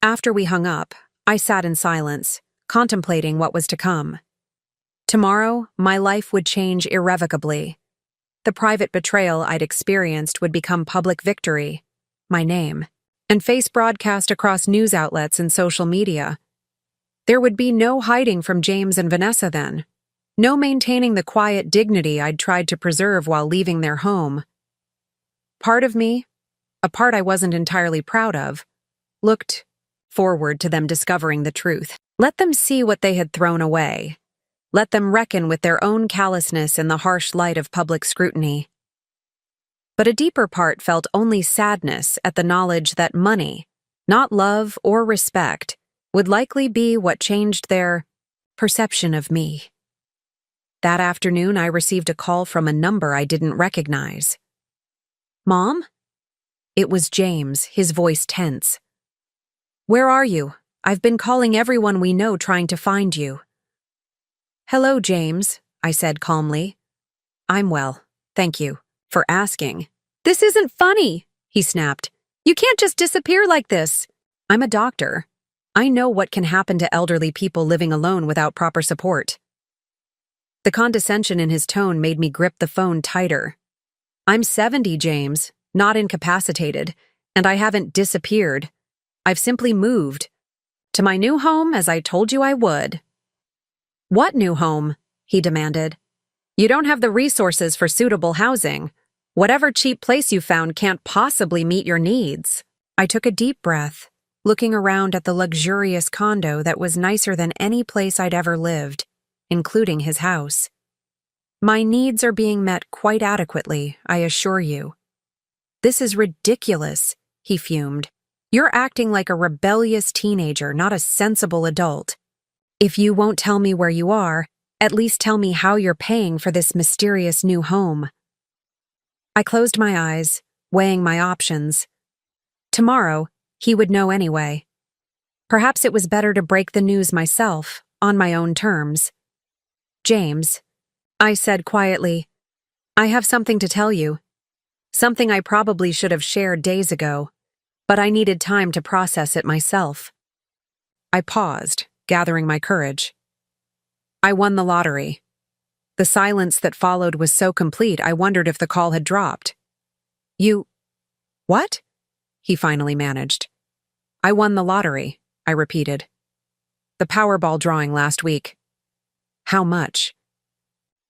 After we hung up, I sat in silence, contemplating what was to come. Tomorrow, my life would change irrevocably. The private betrayal I'd experienced would become public victory, my name, and face broadcast across news outlets and social media. There would be no hiding from James and Vanessa then. No maintaining the quiet dignity I'd tried to preserve while leaving their home. Part of me, a part I wasn't entirely proud of, looked forward to them discovering the truth. Let them see what they had thrown away. Let them reckon with their own callousness in the harsh light of public scrutiny. But a deeper part felt only sadness at the knowledge that money, not love or respect, would likely be what changed their perception of me. That afternoon, I received a call from a number I didn't recognize. Mom? It was James, his voice tense. Where are you? I've been calling everyone we know trying to find you. Hello, James, I said calmly. I'm well, thank you for asking. This isn't funny, he snapped. You can't just disappear like this. I'm a doctor. I know what can happen to elderly people living alone without proper support. The condescension in his tone made me grip the phone tighter. I'm 70, James, not incapacitated, and I haven't disappeared. I've simply moved. To my new home, as I told you I would. What new home? He demanded. You don't have the resources for suitable housing. Whatever cheap place you found can't possibly meet your needs. I took a deep breath, looking around at the luxurious condo that was nicer than any place I'd ever lived, including his house. My needs are being met quite adequately, I assure you. This is ridiculous, he fumed. You're acting like a rebellious teenager, not a sensible adult. If you won't tell me where you are, at least tell me how you're paying for this mysterious new home. I closed my eyes, weighing my options. Tomorrow, he would know anyway. Perhaps it was better to break the news myself, on my own terms. James, I said quietly, I have something to tell you. Something I probably should have shared days ago, but I needed time to process it myself. I paused, gathering my courage. I won the lottery. The silence that followed was so complete I wondered if the call had dropped. You... What? He finally managed. I won the lottery, I repeated. The Powerball drawing last week. How much?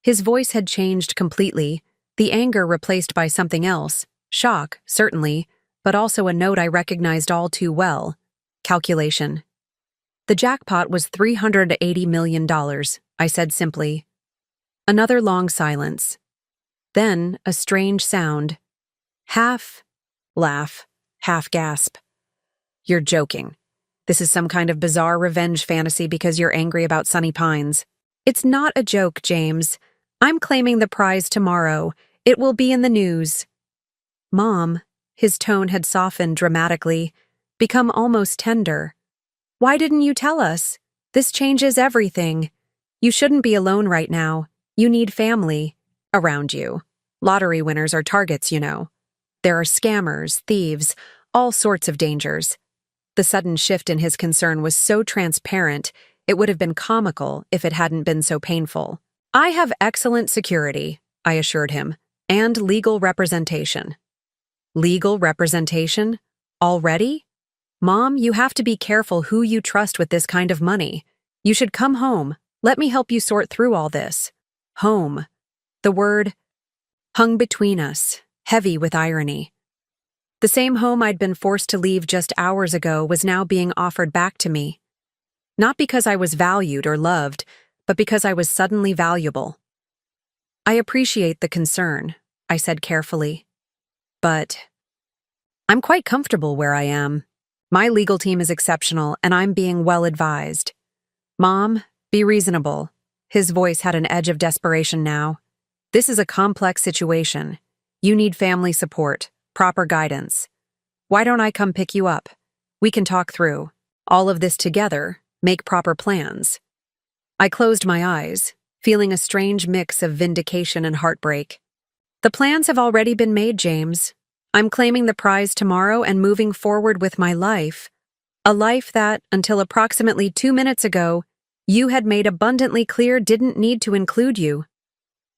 His voice had changed completely, the anger replaced by something else, shock, certainly, but also a note I recognized all too well, calculation. The jackpot was $380 million, I said simply. Another long silence. Then a strange sound. Half laugh, half gasp. You're joking. This is some kind of bizarre revenge fantasy because you're angry about Sunny Pines. It's not a joke, James. I'm claiming the prize tomorrow. It will be in the news. Mom, his tone had softened dramatically, become almost tender. Why didn't you tell us? This changes everything. You shouldn't be alone right now. You need family around you. Lottery winners are targets, you know. There are scammers, thieves, all sorts of dangers. The sudden shift in his concern was so transparent, it would have been comical if it hadn't been so painful. I have excellent security, I assured him, and legal representation. Legal representation? Already? "Mom, you have to be careful who you trust with this kind of money. You should come home. Let me help you sort through all this." Home. The word hung between us, heavy with irony. The same home I'd been forced to leave just hours ago was now being offered back to me. Not because I was valued or loved, but because I was suddenly valuable. "I appreciate the concern," I said carefully. "But I'm quite comfortable where I am. My legal team is exceptional, and I'm being well advised. Mom, be reasonable." His voice had an edge of desperation now. "This is a complex situation. You need family support, proper guidance. Why don't I come pick you up? We can talk through all of this together, make proper plans." I closed my eyes, feeling a strange mix of vindication and heartbreak. "The plans have already been made, James. I'm claiming the prize tomorrow and moving forward with my life. A life that, until approximately 2 minutes ago, you had made abundantly clear didn't need to include you."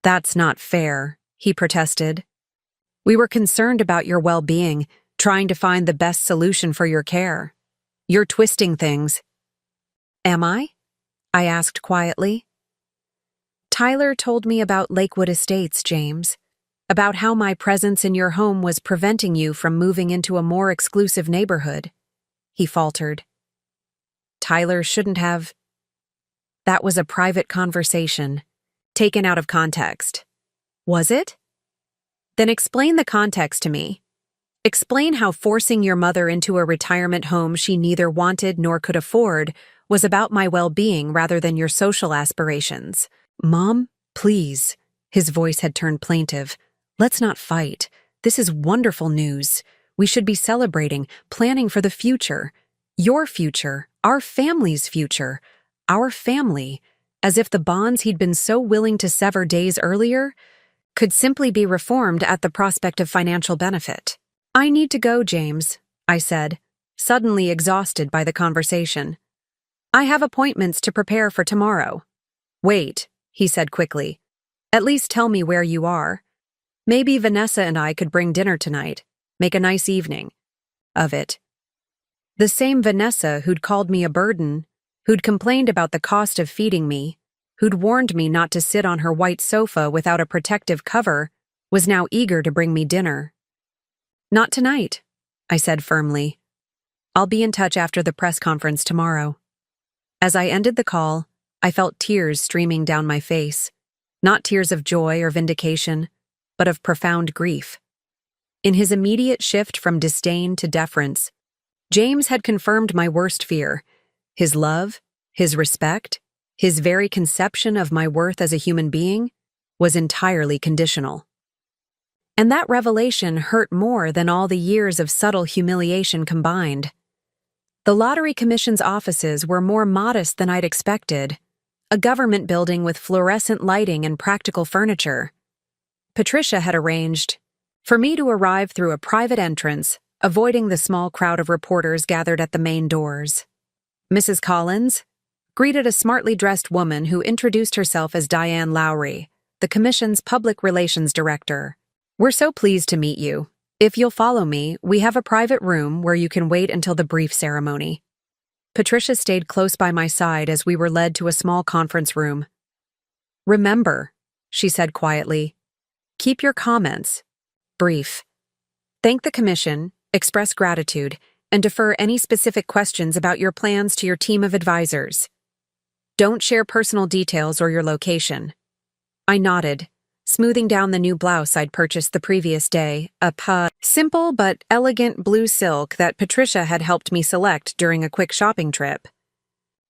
"That's not fair," he protested. "We were concerned about your well-being, trying to find the best solution for your care. You're twisting things." "Am I?" I asked quietly. "Tyler told me about Lakewood Estates, James. About how my presence in your home was preventing you from moving into a more exclusive neighborhood," he faltered. "Tyler shouldn't have." "That was a private conversation, taken out of context." "Was it?" "Then explain the context to me. Explain how forcing your mother into a retirement home she neither wanted nor could afford was about my well-being rather than your social aspirations." "Mom, please." His voice had turned plaintive. "Let's not fight. This is wonderful news. We should be celebrating, planning for the future. Your future, our family's future. Our family, as if the bonds he'd been so willing to sever days earlier could simply be reformed at the prospect of financial benefit. "I need to go, James," I said, suddenly exhausted by the conversation. "I have appointments to prepare for tomorrow." "Wait," he said quickly. "At least tell me where you are. Maybe Vanessa and I could bring dinner tonight, make a nice evening of it." The same Vanessa who'd called me a burden, who'd complained about the cost of feeding me, who'd warned me not to sit on her white sofa without a protective cover, was now eager to bring me dinner. "Not tonight," I said firmly. "I'll be in touch after the press conference tomorrow." As I ended the call, I felt tears streaming down my face, not tears of joy or vindication, but of profound grief. In his immediate shift from disdain to deference, James had confirmed my worst fear. His love, his respect, his very conception of my worth as a human being was entirely conditional. And that revelation hurt more than all the years of subtle humiliation combined. The Lottery Commission's offices were more modest than I'd expected, a government building with fluorescent lighting and practical furniture. Patricia had arranged for me to arrive through a private entrance, avoiding the small crowd of reporters gathered at the main doors. Mrs. Collins greeted a smartly dressed woman who introduced herself as Diane Lowry, the Commission's Public Relations Director. "We're so pleased to meet you. If you'll follow me, we have a private room where you can wait until the brief ceremony." Patricia stayed close by my side as we were led to a small conference room. "Remember," she said quietly, "keep your comments brief. Thank the Commission, express gratitude, and defer any specific questions about your plans to your team of advisors. Don't share personal details or your location." I nodded, smoothing down the new blouse I'd purchased the previous day, a simple but elegant blue silk that Patricia had helped me select during a quick shopping trip.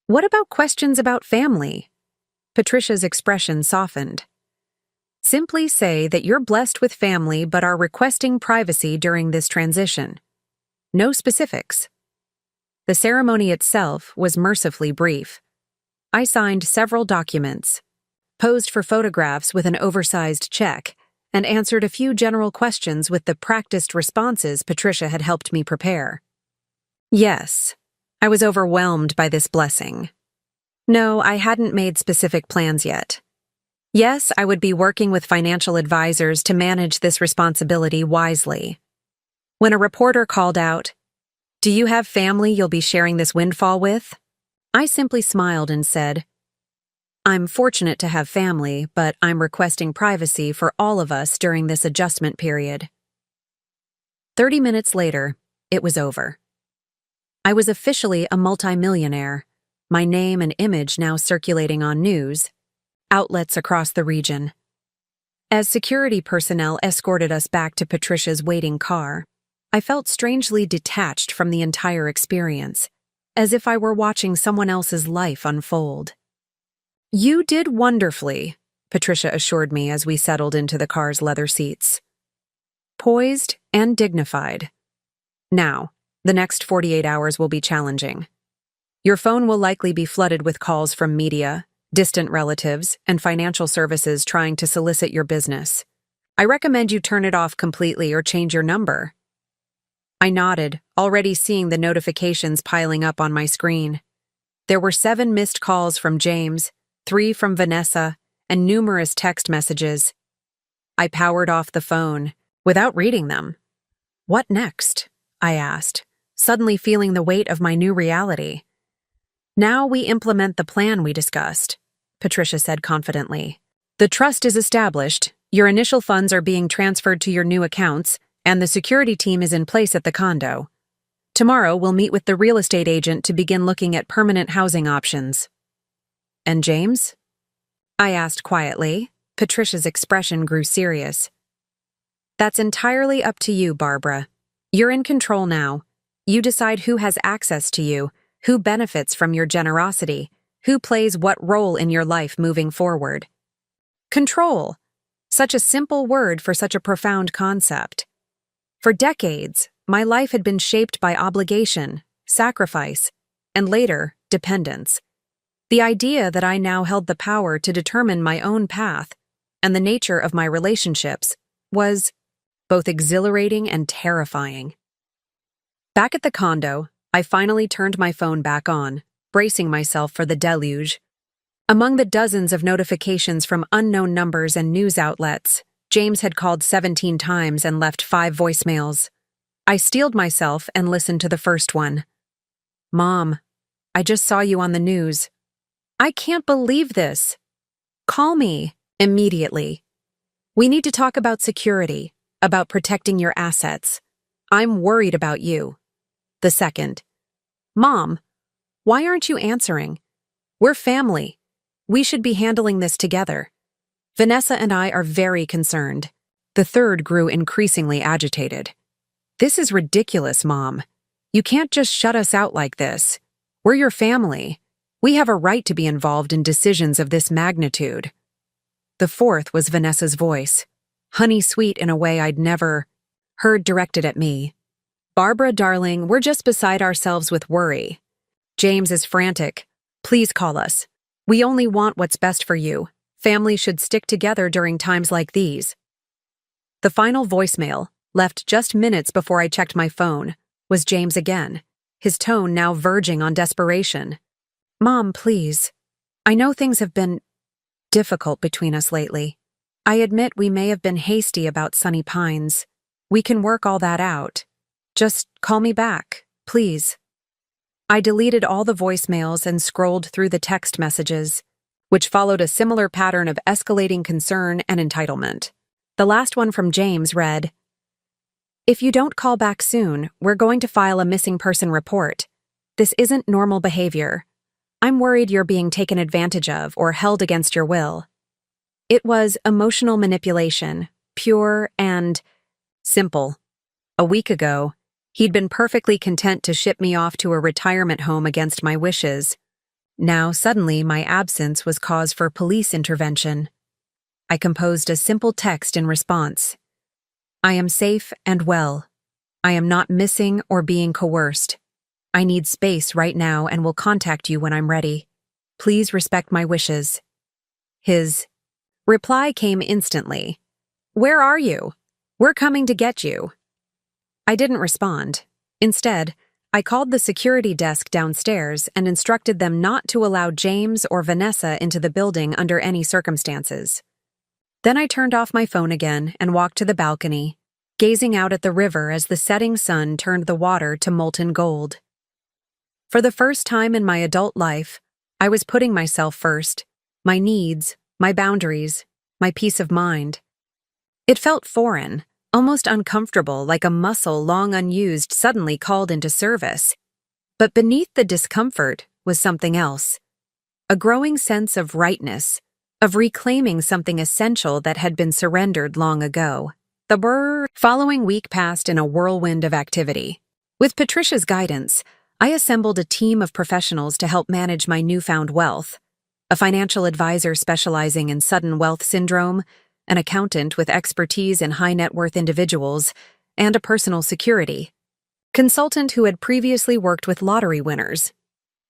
"What about questions about family?" Patricia's expression softened. "Simply say that you're blessed with family but are requesting privacy during this transition. No specifics." The ceremony itself was mercifully brief. I signed several documents, posed for photographs with an oversized check, and answered a few general questions with the practiced responses Patricia had helped me prepare. Yes, I was overwhelmed by this blessing. No, I hadn't made specific plans yet. Yes, I would be working with financial advisors to manage this responsibility wisely. When a reporter called out, Do you have family you'll be sharing this windfall with? I simply smiled and said, I'm fortunate to have family, but I'm requesting privacy for all of us during this adjustment period. 30 minutes later, it was over. I was officially a multimillionaire, my name and image now circulating on news outlets across the region. As security personnel escorted us back to Patricia's waiting car, I felt strangely detached from the entire experience, as if I were watching someone else's life unfold. You did wonderfully, Patricia assured me as we settled into the car's leather seats. Poised and dignified. Now, the next 48 hours will be challenging. Your phone will likely be flooded with calls from media, distant relatives, and financial services trying to solicit your business. I recommend you turn it off completely or change your number. I nodded, already seeing the notifications piling up on my screen. There were 7 missed calls from James, 3 from Vanessa, and numerous text messages. I powered off the phone, without reading them. What next? I asked, suddenly feeling the weight of my new reality. Now we implement the plan we discussed, Patricia said confidently. The trust is established, your initial funds are being transferred to your new accounts, and the security team is in place at the condo. Tomorrow we'll meet with the real estate agent to begin looking at permanent housing options. And James? I asked quietly. Patricia's expression grew serious. That's entirely up to you, Barbara. You're in control now. You decide who has access to you, who benefits from your generosity, who plays what role in your life moving forward. Control. Such a simple word for such a profound concept. For decades, my life had been shaped by obligation, sacrifice, and later, dependence. The idea that I now held the power to determine my own path and the nature of my relationships was both exhilarating and terrifying. Back at the condo, I finally turned my phone back on, bracing myself for the deluge. Among the dozens of notifications from unknown numbers and news outlets, James had called 17 times and left 5 voicemails. I steeled myself and listened to the first one. Mom, I just saw you on the news. I can't believe this. Call me immediately. We need to talk about security, about protecting your assets. I'm worried about you. The second. Mom, why aren't you answering? We're family. We should be handling this together. Vanessa and I are very concerned. The third grew increasingly agitated. This is ridiculous, Mom. You can't just shut us out like this. We're your family. We have a right to be involved in decisions of this magnitude. The fourth was Vanessa's voice, honey-sweet in a way I'd never heard directed at me. Barbara, darling, we're just beside ourselves with worry. James is frantic. Please call us. We only want what's best for you. Families should stick together during times like these. The final voicemail, left just minutes before I checked my phone, was James again, his tone now verging on desperation. Mom, please. I know things have been difficult between us lately. I admit we may have been hasty about Sunny Pines. We can work all that out. Just call me back, please. I deleted all the voicemails and scrolled through the text messages, which followed a similar pattern of escalating concern and entitlement. The last one from James read, If you don't call back soon, we're going to file a missing person report. This isn't normal behavior. I'm worried you're being taken advantage of or held against your will. It was emotional manipulation, pure and simple. A week ago, he'd been perfectly content to ship me off to a retirement home against my wishes. Now, suddenly, my absence was cause for police intervention. I composed a simple text in response. I am safe and well. I am not missing or being coerced. I need space right now and will contact you when I'm ready. Please respect my wishes. His reply came instantly. Where are you? We're coming to get you. I didn't respond. Instead, I called the security desk downstairs and instructed them not to allow James or Vanessa into the building under any circumstances. Then I turned off my phone again and walked to the balcony, gazing out at the river as the setting sun turned the water to molten gold. For the first time in my adult life, I was putting myself first, my needs, my boundaries, my peace of mind. It felt foreign, almost uncomfortable, like a muscle long unused suddenly called into service. But beneath the discomfort was something else. A growing sense of rightness, of reclaiming something essential that had been surrendered long ago. The following week passed in a whirlwind of activity. With Patricia's guidance, I assembled a team of professionals to help manage my newfound wealth. A financial advisor specializing in sudden wealth syndrome, an accountant with expertise in high-net-worth individuals, and a personal security consultant who had previously worked with lottery winners.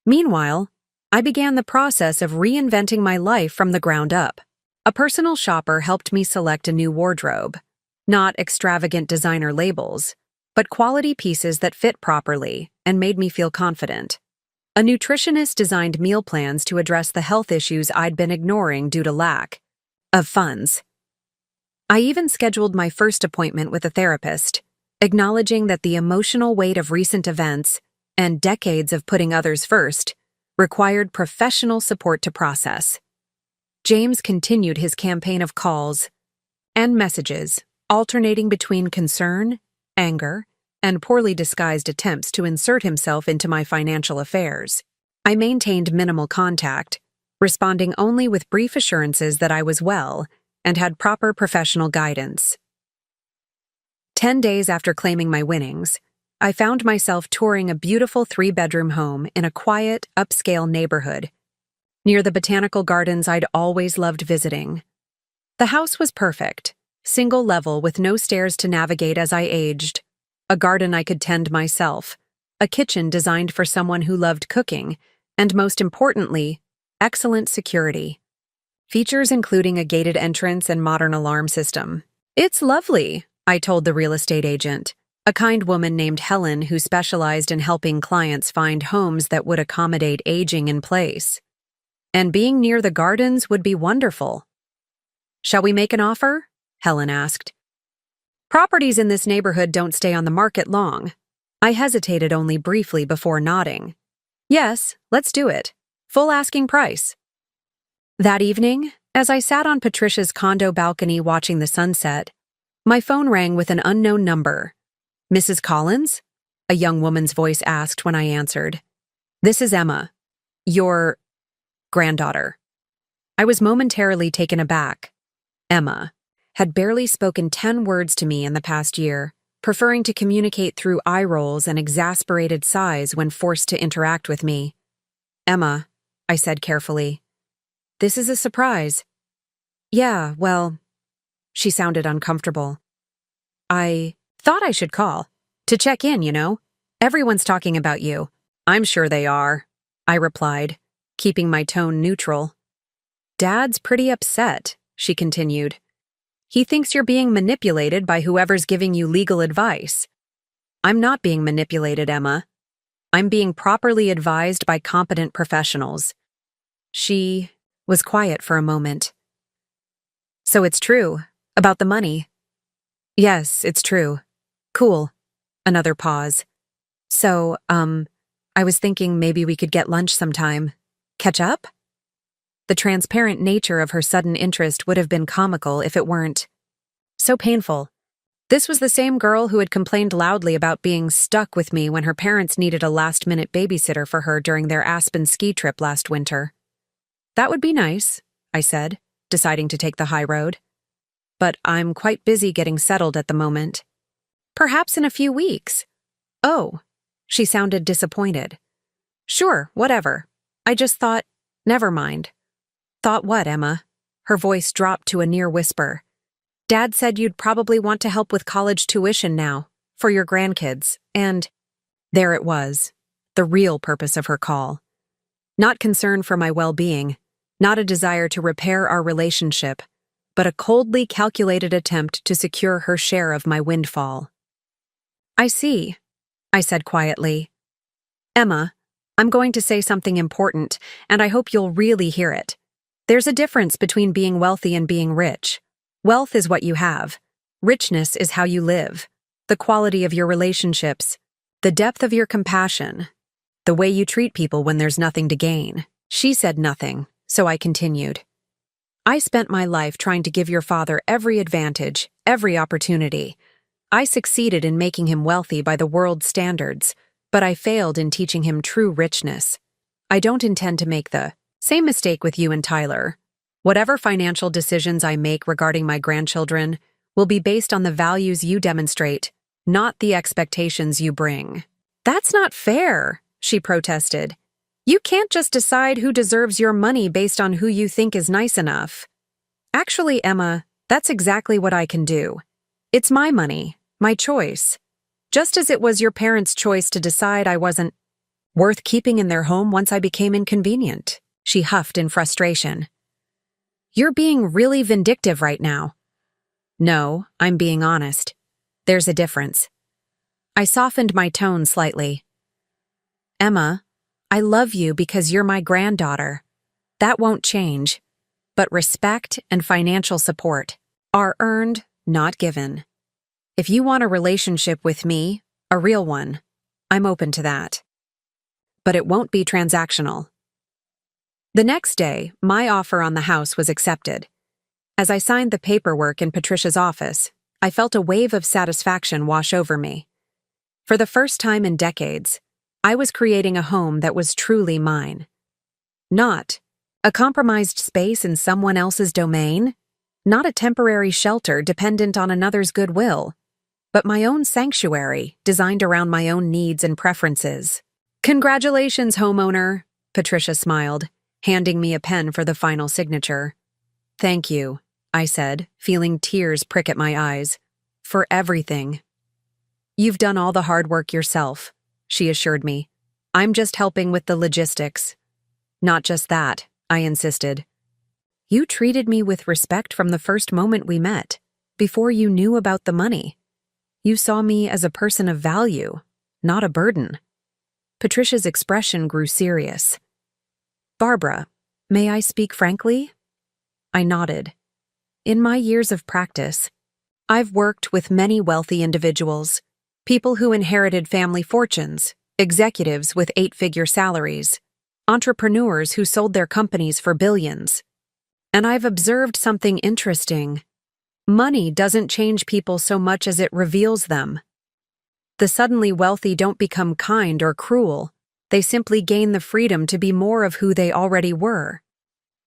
Meanwhile, I began the process of reinventing my life from the ground up. A personal shopper helped me select a new wardrobe. Not extravagant designer labels, but quality pieces that fit properly and made me feel confident. A nutritionist designed meal plans to address the health issues I'd been ignoring due to lack of funds. I even scheduled my first appointment with a therapist, acknowledging that the emotional weight of recent events and decades of putting others first required professional support to process. James continued his campaign of calls and messages, alternating between concern, anger, and poorly disguised attempts to insert himself into my financial affairs. I maintained minimal contact, responding only with brief assurances that I was well and had proper professional guidance. 10 days after claiming my winnings, I found myself touring a beautiful 3-bedroom home in a quiet, upscale neighborhood, near the botanical gardens I'd always loved visiting. The house was perfect, single level with no stairs to navigate as I aged, a garden I could tend myself, a kitchen designed for someone who loved cooking, and most importantly, excellent security. Features including a gated entrance and modern alarm system. "It's lovely," I told the real estate agent, a kind woman named Helen who specialized in helping clients find homes that would accommodate aging in place. "And being near the gardens would be wonderful." "Shall we make an offer?" Helen asked. "Properties in this neighborhood don't stay on the market long." I hesitated only briefly before nodding. "Yes, let's do it. Full asking price." That evening, as I sat on Patricia's condo balcony watching the sunset, my phone rang with an unknown number. "Mrs. Collins?" a young woman's voice asked when I answered. "This is Emma, your granddaughter." I was momentarily taken aback. Emma had barely spoken 10 words to me in the past year, preferring to communicate through eye rolls and exasperated sighs when forced to interact with me. "Emma," I said carefully, "this is a surprise." "Yeah, well," she sounded uncomfortable. "I thought I should call. To check in, you know. Everyone's talking about you." "I'm sure they are," I replied, keeping my tone neutral. "Dad's pretty upset," she continued. "He thinks you're being manipulated by whoever's giving you legal advice." "I'm not being manipulated, Emma. I'm being properly advised by competent professionals." She was quiet for a moment. "So it's true, about the money?" "Yes, it's true." "Cool." Another pause. "So, I was thinking maybe we could get lunch sometime. Catch up?" The transparent nature of her sudden interest would have been comical if it weren't so painful. This was the same girl who had complained loudly about being stuck with me when her parents needed a last-minute babysitter for her during their Aspen ski trip last winter. "That would be nice," I said, deciding to take the high road. "But I'm quite busy getting settled at the moment." "Perhaps in a few weeks." "Oh," she sounded disappointed. "Sure, whatever. I just thought, never mind." "Thought what, Emma?" Her voice dropped to a near whisper. "Dad said you'd probably want to help with college tuition now, for your grandkids, and—" There it was, the real purpose of her call. Not concern for my well-being, not a desire to repair our relationship, but a coldly calculated attempt to secure her share of my windfall. "I see," I said quietly. "Emma, I'm going to say something important, and I hope you'll really hear it. There's a difference between being wealthy and being rich. Wealth is what you have. Richness is how you live, the quality of your relationships, the depth of your compassion, the way you treat people when there's nothing to gain. She said nothing, so I continued. I spent my life trying to give your father every advantage, every opportunity. I succeeded in making him wealthy by the world's standards, but I failed in teaching him true richness. I don't intend to make the same mistake with you and Tyler. Whatever financial decisions I make regarding my grandchildren will be based on the values you demonstrate, not the expectations you bring. That's not fair, she protested. You can't just decide who deserves your money based on who you think is nice enough. Actually, Emma, that's exactly what I can do. It's my money, my choice. Just as it was your parents' choice to decide I wasn't worth keeping in their home once I became inconvenient, she huffed in frustration. You're being really vindictive right now. No, I'm being honest. There's a difference. I softened my tone slightly. Emma, I love you because you're my granddaughter. That won't change. But respect and financial support are earned, not given. If you want a relationship with me, a real one, I'm open to that. But it won't be transactional. The next day, my offer on the house was accepted. As I signed the paperwork in Patricia's office, I felt a wave of satisfaction wash over me. For the first time in decades, I was creating a home that was truly mine. Not a compromised space in someone else's domain, not a temporary shelter dependent on another's goodwill, but my own sanctuary designed around my own needs and preferences. Congratulations, homeowner, Patricia smiled, handing me a pen for the final signature. Thank you, I said, feeling tears prick at my eyes, for everything. You've done all the hard work yourself, she assured me. I'm just helping with the logistics. Not just that, I insisted. You treated me with respect from the first moment we met, before you knew about the money. You saw me as a person of value, not a burden. Patricia's expression grew serious. Barbara, may I speak frankly? I nodded. In my years of practice, I've worked with many wealthy individuals, people who inherited family fortunes, executives with 8-figure salaries, entrepreneurs who sold their companies for billions. And I've observed something interesting. Money doesn't change people so much as it reveals them. The suddenly wealthy don't become kind or cruel. They simply gain the freedom to be more of who they already were.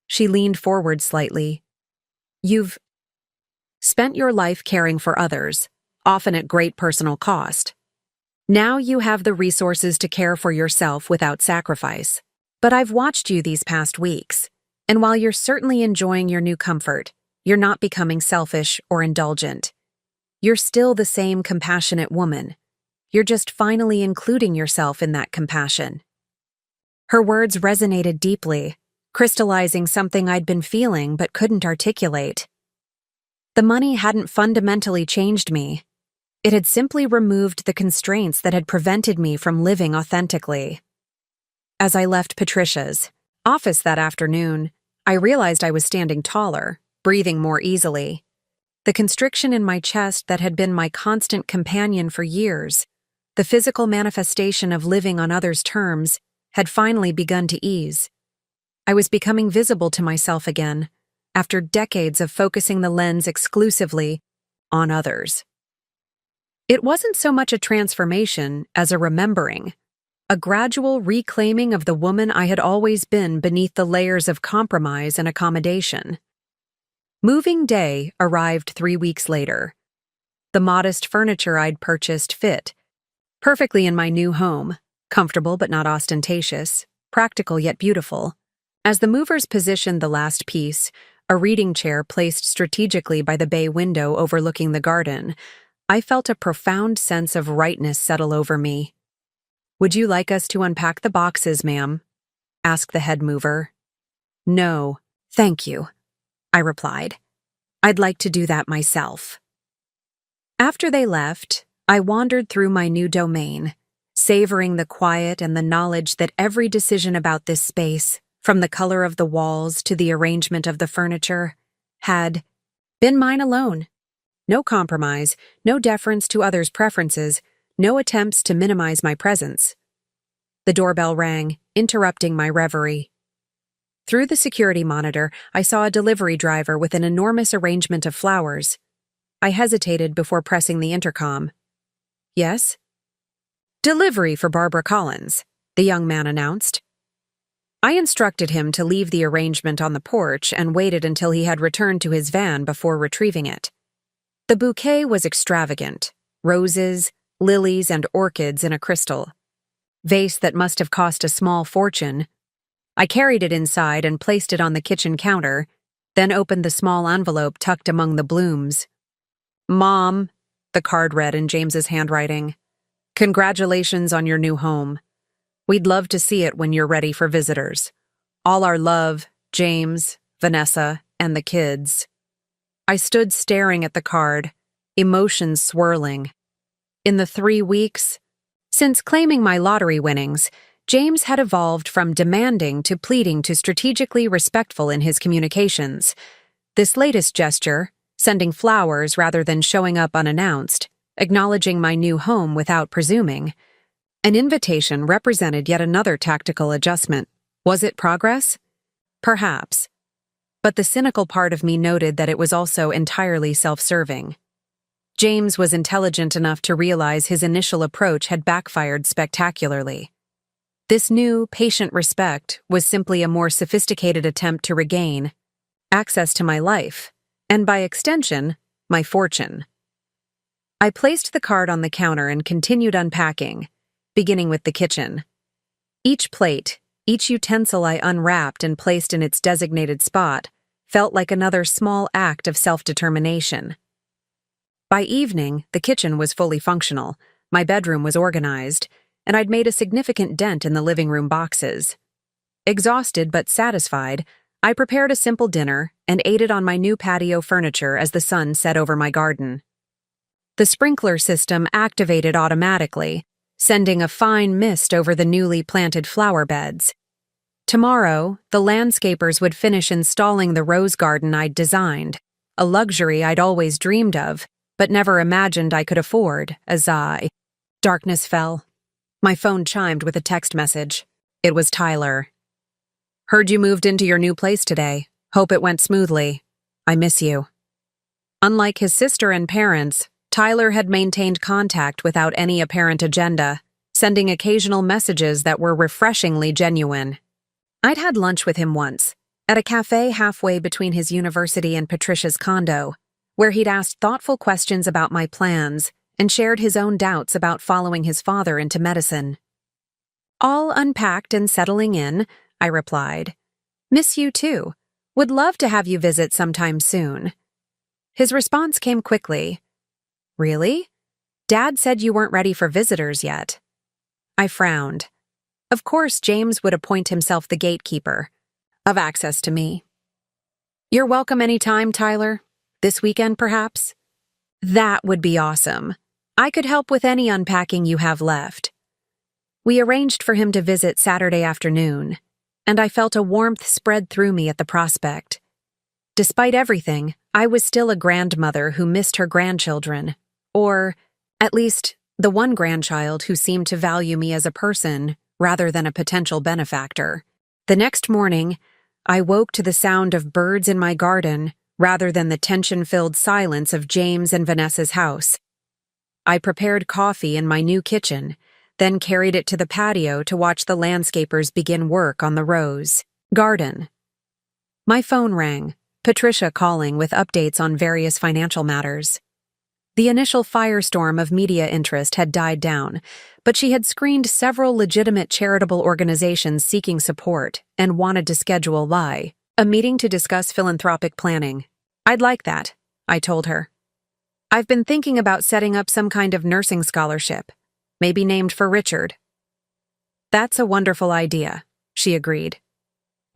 She leaned forward slightly. You've spent your life caring for others, often at great personal cost. Now you have the resources to care for yourself without sacrifice. But I've watched you these past weeks, and while you're certainly enjoying your new comfort, you're not becoming selfish or indulgent. You're still the same compassionate woman. You're just finally including yourself in that compassion. Her words resonated deeply, crystallizing something I'd been feeling but couldn't articulate. The money hadn't fundamentally changed me. It had simply removed the constraints that had prevented me from living authentically. As I left Patricia's office that afternoon, I realized I was standing taller, breathing more easily. The constriction in my chest that had been my constant companion for years, the physical manifestation of living on others' terms, had finally begun to ease. I was becoming visible to myself again, after decades of focusing the lens exclusively on others. It wasn't so much a transformation as a remembering, a gradual reclaiming of the woman I had always been beneath the layers of compromise and accommodation. Moving day arrived 3 weeks later. The modest furniture I'd purchased fit perfectly in my new home, comfortable but not ostentatious, practical yet beautiful. As the movers positioned the last piece, a reading chair placed strategically by the bay window overlooking the garden, I felt a profound sense of rightness settle over me. Would you like us to unpack the boxes, ma'am? Asked the head mover. No, thank you, I replied. I'd like to do that myself. After they left, I wandered through my new domain, savoring the quiet and the knowledge that every decision about this space, from the color of the walls to the arrangement of the furniture, had been mine alone. No compromise, no deference to others' preferences, no attempts to minimize my presence. The doorbell rang, interrupting my reverie. Through the security monitor, I saw a delivery driver with an enormous arrangement of flowers. I hesitated before pressing the intercom. Yes? Delivery for Barbara Collins, the young man announced. I instructed him to leave the arrangement on the porch and waited until he had returned to his van before retrieving it. The bouquet was extravagant: roses, lilies, and orchids in a crystal vase that must have cost a small fortune. I carried it inside and placed it on the kitchen counter, then opened the small envelope tucked among the blooms. Mom, the card read in James's handwriting. Congratulations on your new home. We'd love to see it when you're ready for visitors. All our love, James, Vanessa, and the kids. I stood staring at the card, emotions swirling. In the 3 weeks since claiming my lottery winnings, James had evolved from demanding to pleading to strategically respectful in his communications. This latest gesture, sending flowers rather than showing up unannounced, acknowledging my new home without presuming. An invitation represented yet another tactical adjustment. Was it progress? Perhaps. But the cynical part of me noted that it was also entirely self-serving. James was intelligent enough to realize his initial approach had backfired spectacularly. This new, patient respect was simply a more sophisticated attempt to regain access to my life, and by extension, my fortune. I placed the card on the counter and continued unpacking, beginning with the kitchen. Each plate, each utensil I unwrapped and placed in its designated spot, felt like another small act of self-determination. By evening, the kitchen was fully functional, my bedroom was organized, and I'd made a significant dent in the living room boxes. Exhausted but satisfied, I prepared a simple dinner and ate it on my new patio furniture as the sun set over my garden. The sprinkler system activated automatically, sending a fine mist over the newly planted flower beds. Tomorrow, the landscapers would finish installing the rose garden I'd designed, a luxury I'd always dreamed of, but never imagined I could afford, Darkness fell. My phone chimed with a text message. It was Tyler. Heard you moved into your new place today. Hope it went smoothly. I miss you. Unlike his sister and parents, Tyler had maintained contact without any apparent agenda, sending occasional messages that were refreshingly genuine. I'd had lunch with him once, at a cafe halfway between his university and Patricia's condo, where he'd asked thoughtful questions about my plans and shared his own doubts about following his father into medicine. All unpacked and settling in, I replied. Miss you too. Would love to have you visit sometime soon. His response came quickly. Really? Dad said you weren't ready for visitors yet. I frowned. Of course, James would appoint himself the gatekeeper of access to me. You're welcome anytime, Tyler. This weekend, perhaps? That would be awesome. I could help with any unpacking you have left. We arranged for him to visit Saturday afternoon, and I felt a warmth spread through me at the prospect. Despite everything, I was still a grandmother who missed her grandchildren, or, at least, the one grandchild who seemed to value me as a person rather than a potential benefactor. The next morning, I woke to the sound of birds in my garden rather than the tension-filled silence of James and Vanessa's house. I prepared coffee in my new kitchen, then carried it to the patio to watch the landscapers begin work on the rose garden. My phone rang, Patricia calling with updates on various financial matters. The initial firestorm of media interest had died down, but she had screened several legitimate charitable organizations seeking support and wanted to schedule a meeting to discuss philanthropic planning. I'd like that, I told her. I've been thinking about setting up some kind of nursing scholarship, maybe named for Richard. That's a wonderful idea, she agreed.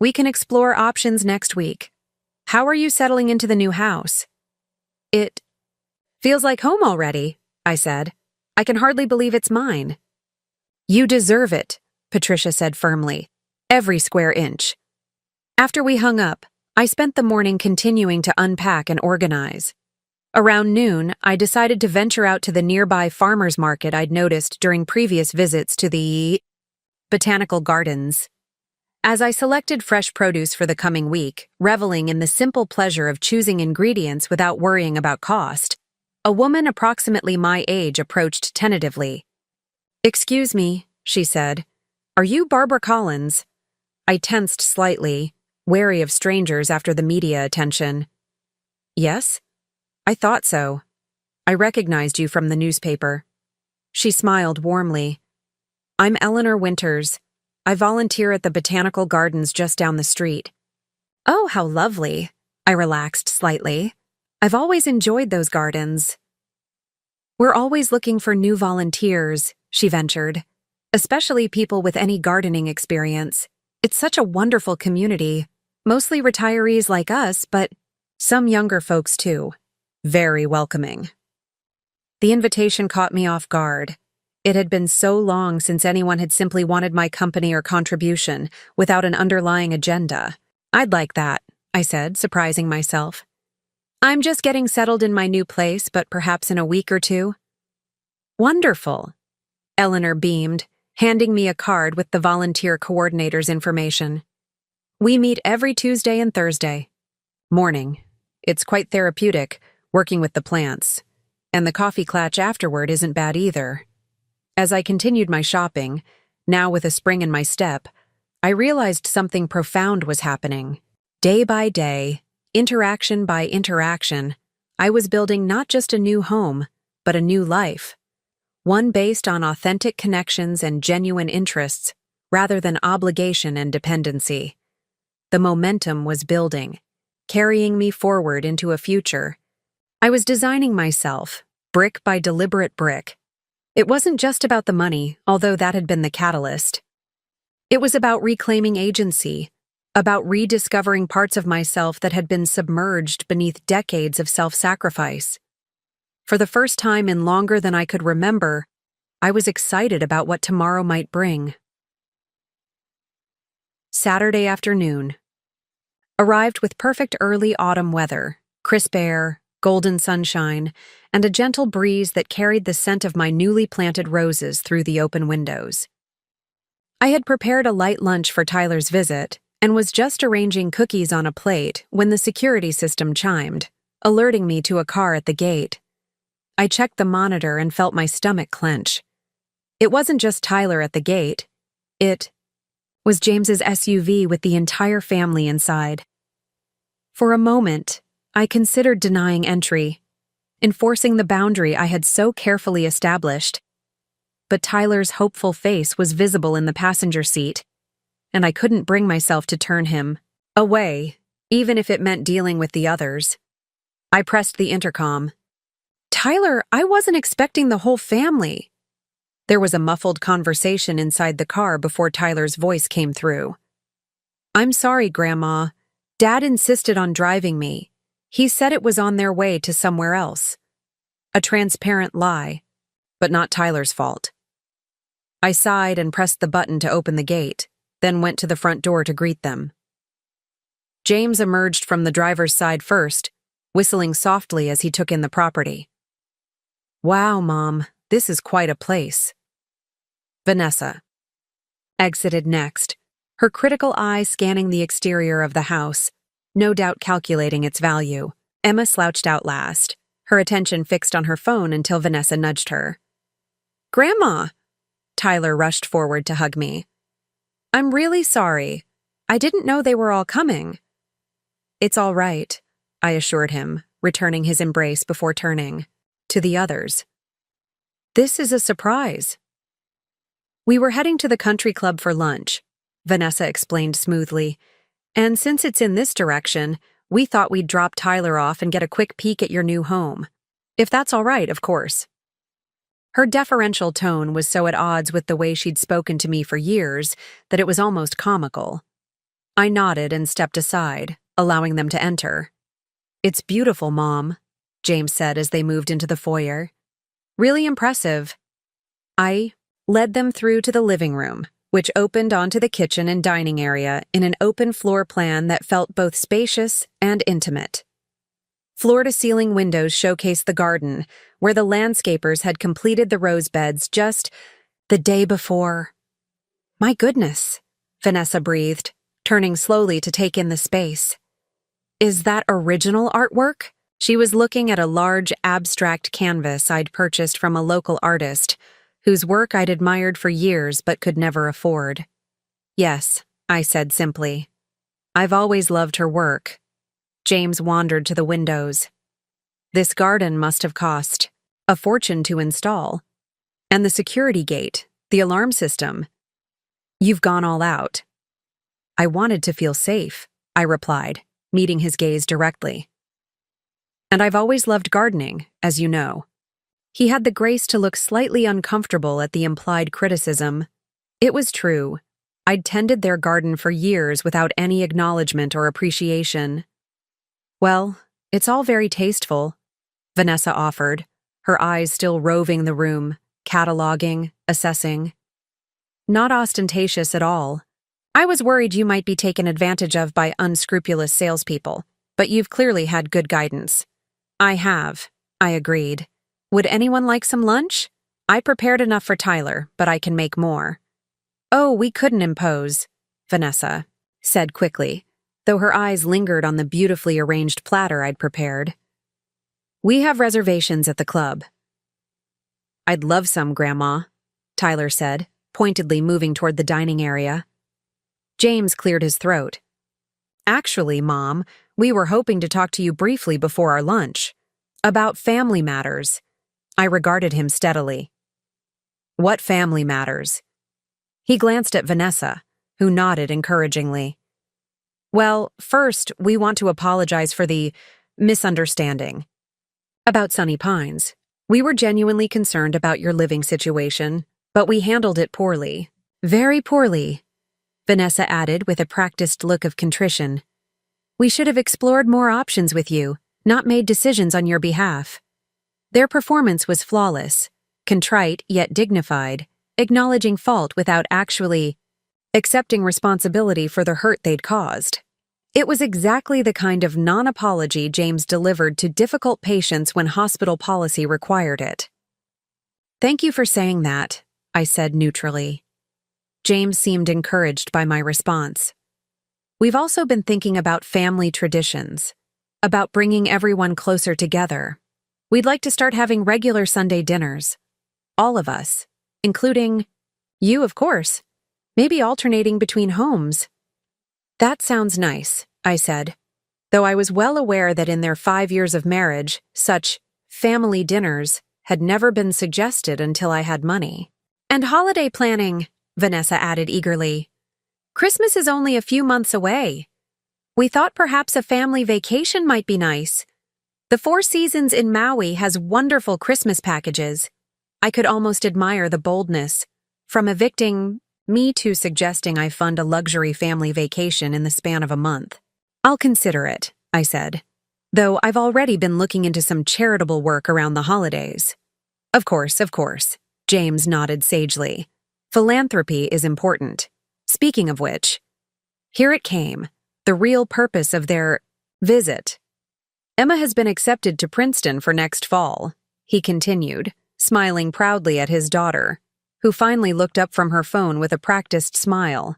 We can explore options next week. How are you settling into the new house? It feels like home already, I said. I can hardly believe it's mine. You deserve it, Patricia said firmly. Every square inch. After we hung up, I spent the morning continuing to unpack and organize. Around noon, I decided to venture out to the nearby farmers market I'd noticed during previous visits to the botanical gardens. As I selected fresh produce for the coming week, reveling in the simple pleasure of choosing ingredients without worrying about cost, a woman approximately my age approached tentatively. "Excuse me," she said. "Are you Barbara Collins?" I tensed slightly, wary of strangers after the media attention. "Yes? I thought so. I recognized you from the newspaper." She smiled warmly. "I'm Eleanor Winters. I volunteer at the botanical gardens just down the street." "Oh, how lovely." I relaxed slightly. "I've always enjoyed those gardens." "We're always looking for new volunteers," she ventured, "especially people with any gardening experience. It's such a wonderful community, mostly retirees like us, but some younger folks too. Very welcoming." The invitation caught me off guard. It had been so long since anyone had simply wanted my company or contribution, without an underlying agenda. "I'd like that," I said, surprising myself. "I'm just getting settled in my new place, but perhaps in a week or two." "Wonderful," Eleanor beamed, handing me a card with the volunteer coordinator's information. "We meet every Tuesday and Thursday morning. It's quite therapeutic, working with the plants. And the coffee klatch afterward isn't bad either." As I continued my shopping, now with a spring in my step, I realized something profound was happening. Day by day, interaction by interaction, I was building not just a new home, but a new life. One based on authentic connections and genuine interests, rather than obligation and dependency. The momentum was building, carrying me forward into a future. I was designing myself, brick by deliberate brick. It wasn't just about the money, although that had been the catalyst. It was about reclaiming agency, about rediscovering parts of myself that had been submerged beneath decades of self-sacrifice. For the first time in longer than I could remember, I was excited about what tomorrow might bring. Saturday afternoon. Arrived with perfect early autumn weather, crisp air, golden sunshine, and a gentle breeze that carried the scent of my newly planted roses through the open windows. I had prepared a light lunch for Tyler's visit and was just arranging cookies on a plate when the security system chimed, alerting me to a car at the gate. I checked the monitor and felt my stomach clench. It wasn't just Tyler at the gate. It was James's SUV with the entire family inside. For a moment, I considered denying entry, enforcing the boundary I had so carefully established. But Tyler's hopeful face was visible in the passenger seat, and I couldn't bring myself to turn him away, even if it meant dealing with the others. I pressed the intercom. "Tyler, I wasn't expecting the whole family." There was a muffled conversation inside the car before Tyler's voice came through. "I'm sorry, Grandma. Dad insisted on driving me. He said it was on their way to somewhere else." A transparent lie, but not Tyler's fault. I sighed and pressed the button to open the gate, then went to the front door to greet them. James emerged from the driver's side first, whistling softly as he took in the property. "Wow, Mom, this is quite a place." Vanessa exited next, her critical eye scanning the exterior of the house, no doubt calculating its value. Emma slouched out last, her attention fixed on her phone until Vanessa nudged her. "Grandma!" Tyler rushed forward to hug me. "I'm really sorry. I didn't know they were all coming." "It's all right," I assured him, returning his embrace before turning to the others. "This is a surprise." "We were heading to the country club for lunch," Vanessa explained smoothly. "And since it's in this direction, we thought we'd drop Tyler off and get a quick peek at your new home. If that's all right, of course." Her deferential tone was so at odds with the way she'd spoken to me for years that it was almost comical. I nodded and stepped aside, allowing them to enter. "It's beautiful, Mom," James said as they moved into the foyer. "Really impressive." I led them through to the living room, which opened onto the kitchen and dining area in an open floor plan that felt both spacious and intimate. Floor-to-ceiling windows showcased the garden, where the landscapers had completed the rose beds just the day before. My goodness, Vanessa breathed, turning slowly to take in the space. Is that original artwork? She was looking at a large, abstract canvas I'd purchased from a local artist, whose work I'd admired for years but could never afford. Yes, I said simply. I've always loved her work. James wandered to the windows. This garden must have cost a fortune to install. And the security gate, the alarm system. You've gone all out. I wanted to feel safe, I replied, meeting his gaze directly. And I've always loved gardening, as you know. He had the grace to look slightly uncomfortable at the implied criticism. It was true. I'd tended their garden for years without any acknowledgement or appreciation. Well, it's all very tasteful, Vanessa offered, her eyes still roving the room, cataloging, assessing. Not ostentatious at all. I was worried you might be taken advantage of by unscrupulous salespeople, but you've clearly had good guidance. I have, I agreed. Would anyone like some lunch? I prepared enough for Tyler, but I can make more. Oh, we couldn't impose, Vanessa said quickly, though her eyes lingered on the beautifully arranged platter I'd prepared. We have reservations at the club. I'd love some, Grandma, Tyler said, pointedly moving toward the dining area. James cleared his throat. Actually, Mom, we were hoping to talk to you briefly before our lunch. About family matters. I regarded him steadily. What family matters? He glanced at Vanessa, who nodded encouragingly. Well, first, we want to apologize for the misunderstanding. About Sunny Pines. We were genuinely concerned about your living situation, but we handled it poorly. Very poorly, Vanessa added with a practiced look of contrition. We should have explored more options with you, not made decisions on your behalf. Their performance was flawless, contrite yet dignified, acknowledging fault without actually accepting responsibility for the hurt they'd caused. It was exactly the kind of non-apology James delivered to difficult patients when hospital policy required it. Thank you for saying that, I said neutrally. James seemed encouraged by my response. We've also been thinking about family traditions, about bringing everyone closer together. We'd like to start having regular Sunday dinners. All of us, including you, of course, maybe alternating between homes. That sounds nice, I said, though I was well aware that in their 5 years of marriage, such family dinners had never been suggested until I had money. And holiday planning, Vanessa added eagerly. Christmas is only a few months away. We thought perhaps a family vacation might be nice. The Four Seasons in Maui has wonderful Christmas packages. I could almost admire the boldness, from evicting me to suggesting I fund a luxury family vacation in the span of a month. I'll consider it, I said, though I've already been looking into some charitable work around the holidays. Of course, James nodded sagely. Philanthropy is important. Speaking of which, here it came, the real purpose of their visit. Emma has been accepted to Princeton for next fall, he continued, smiling proudly at his daughter, who finally looked up from her phone with a practiced smile.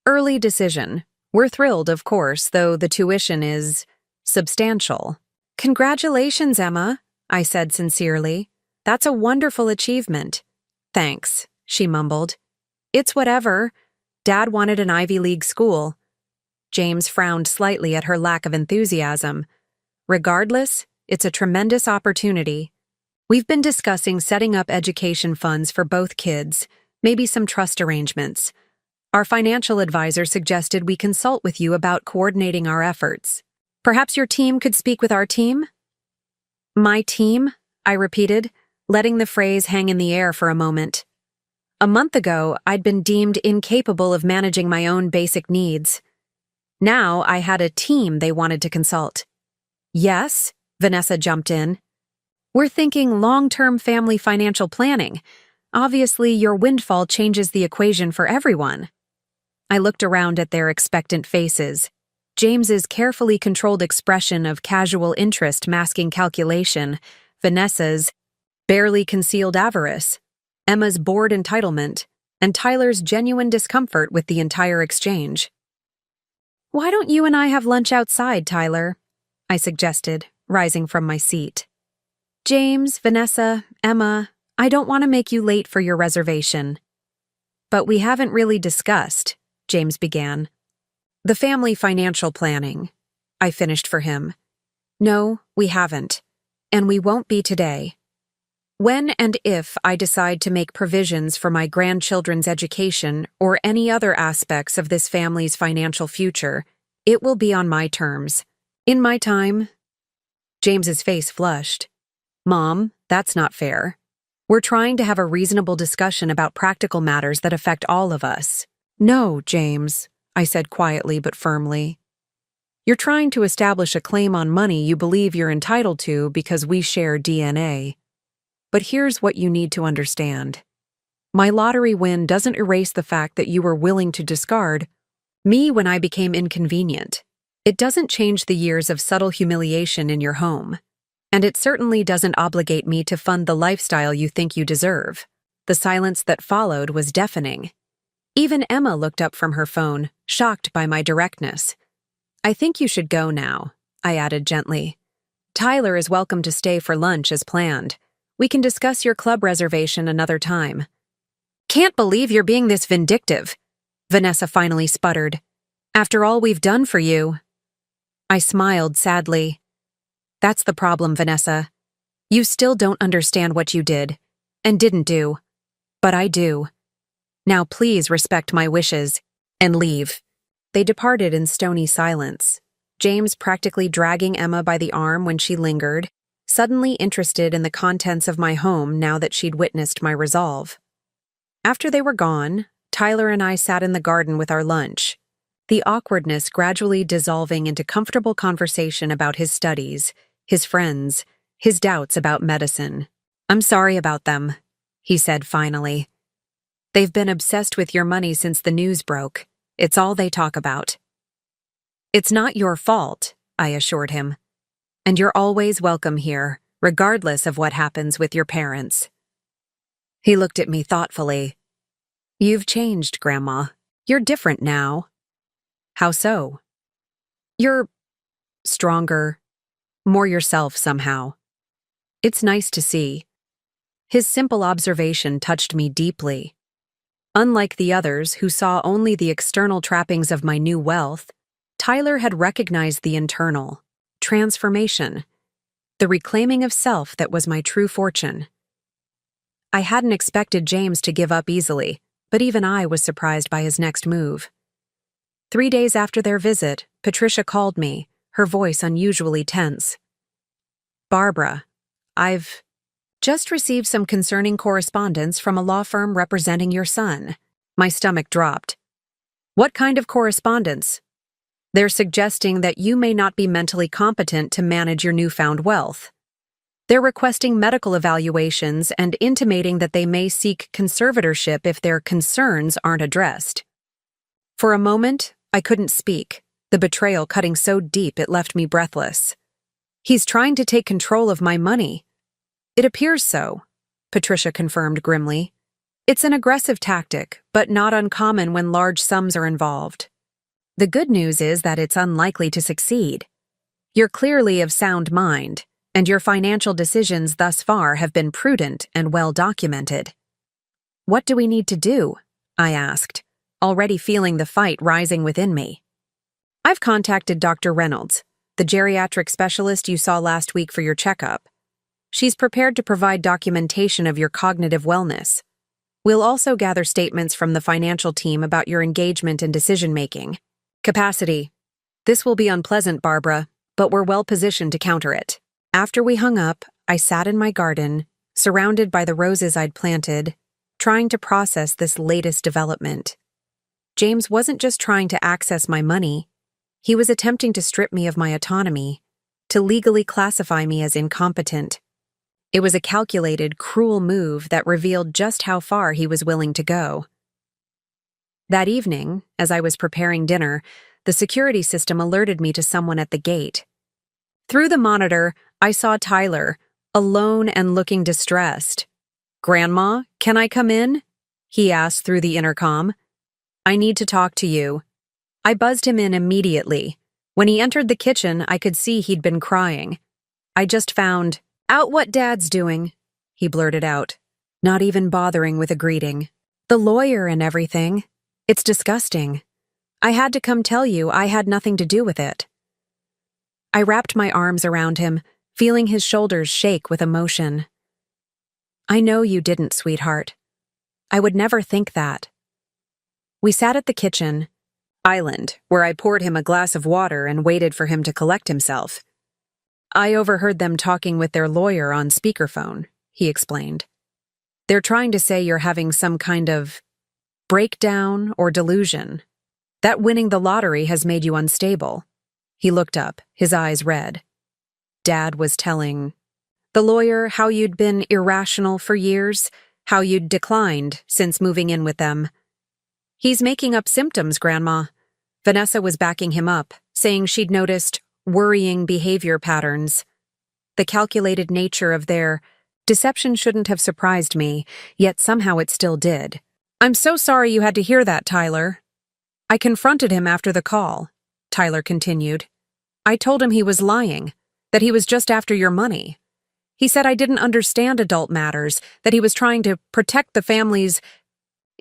Early decision. We're thrilled, of course, though the tuition is substantial. Congratulations, Emma, I said sincerely. That's a wonderful achievement. Thanks, she mumbled. It's whatever. Dad wanted an Ivy League school. James frowned slightly at her lack of enthusiasm. Regardless, it's a tremendous opportunity. We've been discussing setting up education funds for both kids, maybe some trust arrangements. Our financial advisor suggested we consult with you about coordinating our efforts. Perhaps your team could speak with our team? My team? I repeated, letting the phrase hang in the air for a moment. A month ago, I'd been deemed incapable of managing my own basic needs. Now I had a team they wanted to consult. Yes, Vanessa jumped in. We're thinking long-term family financial planning. Obviously, your windfall changes the equation for everyone. I looked around at their expectant faces. James's carefully controlled expression of casual interest masking calculation, Vanessa's barely concealed avarice, Emma's bored entitlement, and Tyler's genuine discomfort with the entire exchange. "Why don't you and I have lunch outside, Tyler?" I suggested, rising from my seat. "James, Vanessa, Emma, I don't want to make you late for your reservation." "But we haven't really discussed," James began. "The family financial planning," I finished for him. "No, we haven't. And we won't be today. When and if I decide to make provisions for my grandchildren's education or any other aspects of this family's financial future, it will be on my terms. In my time." James's face flushed. "Mom, that's not fair. We're trying to have a reasonable discussion about practical matters that affect all of us." "No, James," I said quietly but firmly. "You're trying to establish a claim on money you believe you're entitled to because we share DNA. But here's what you need to understand. My lottery win doesn't erase the fact that you were willing to discard me when I became inconvenient. It doesn't change the years of subtle humiliation in your home. And it certainly doesn't obligate me to fund the lifestyle you think you deserve." The silence that followed was deafening. Even Emma looked up from her phone, shocked by my directness. "I think you should go now," I added gently. "Tyler is welcome to stay for lunch as planned. We can discuss your club reservation another time." "Can't believe you're being this vindictive," Vanessa finally sputtered. "After all we've done for you." I smiled sadly. "That's the problem, Vanessa. You still don't understand what you did, and didn't do. But I do. Now please respect my wishes, and leave." They departed in stony silence, James practically dragging Emma by the arm when she lingered, suddenly interested in the contents of my home now that she'd witnessed my resolve. After they were gone, Tyler and I sat in the garden with our lunch, the awkwardness gradually dissolving into comfortable conversation about his studies, his friends, his doubts about medicine. "I'm sorry about them," he said finally. "They've been obsessed with your money since the news broke. It's all they talk about." "It's not your fault," I assured him. "And you're always welcome here, regardless of what happens with your parents." He looked at me thoughtfully. "You've changed, Grandma. You're different now." "How so?" "You're stronger, more yourself somehow. It's nice to see." His simple observation touched me deeply. Unlike the others who saw only the external trappings of my new wealth, Tyler had recognized the internal transformation, the reclaiming of self that was my true fortune. I hadn't expected James to give up easily, but even I was surprised by his next move. 3 days after their visit, Patricia called me, her voice unusually tense. "Barbara, I've just received some concerning correspondence from a law firm representing your son." My stomach dropped. "What kind of correspondence?" "They're suggesting that you may not be mentally competent to manage your newfound wealth. They're requesting medical evaluations and intimating that they may seek conservatorship if their concerns aren't addressed." For a moment, I couldn't speak, the betrayal cutting so deep it left me breathless. "He's trying to take control of my money." "It appears so," Patricia confirmed grimly. "It's an aggressive tactic, but not uncommon when large sums are involved. The good news is that it's unlikely to succeed. You're clearly of sound mind, and your financial decisions thus far have been prudent and well documented." "What do we need to do?" I asked, already feeling the fight rising within me. "I've contacted Dr. Reynolds, the geriatric specialist you saw last week for your checkup. She's prepared to provide documentation of your cognitive wellness. We'll also gather statements from the financial team about your engagement and decision-making. Capacity. This will be unpleasant, Barbara, but we're well positioned to counter it." After we hung up, I sat in my garden, surrounded by the roses I'd planted, trying to process this latest development. James wasn't just trying to access my money. He was attempting to strip me of my autonomy, to legally classify me as incompetent. It was a calculated, cruel move that revealed just how far he was willing to go. That evening, as I was preparing dinner, the security system alerted me to someone at the gate. Through the monitor, I saw Tyler, alone and looking distressed. "Grandma, can I come in?" he asked through the intercom. "I need to talk to you." I buzzed him in immediately. When he entered the kitchen, I could see he'd been crying. "I just found out what Dad's doing," he blurted out, not even bothering with a greeting. "The lawyer and everything. It's disgusting. I had to come tell you I had nothing to do with it." I wrapped my arms around him, feeling his shoulders shake with emotion. "I know you didn't, sweetheart. I would never think that." We sat at the kitchen island, where I poured him a glass of water and waited for him to collect himself. "I overheard them talking with their lawyer on speakerphone," he explained. "They're trying to say you're having some kind of breakdown or delusion. That winning the lottery has made you unstable." He looked up, his eyes red. "Dad was telling the lawyer how you'd been irrational for years, how you'd declined since moving in with them." "He's making up symptoms, Grandma." Vanessa was backing him up, saying she'd noticed worrying behavior patterns. The calculated nature of their deception shouldn't have surprised me, yet somehow it still did. "I'm so sorry you had to hear that, Tyler." "I confronted him after the call," Tyler continued. "I told him he was lying, that he was just after your money. He said I didn't understand adult matters, that he was trying to protect the family's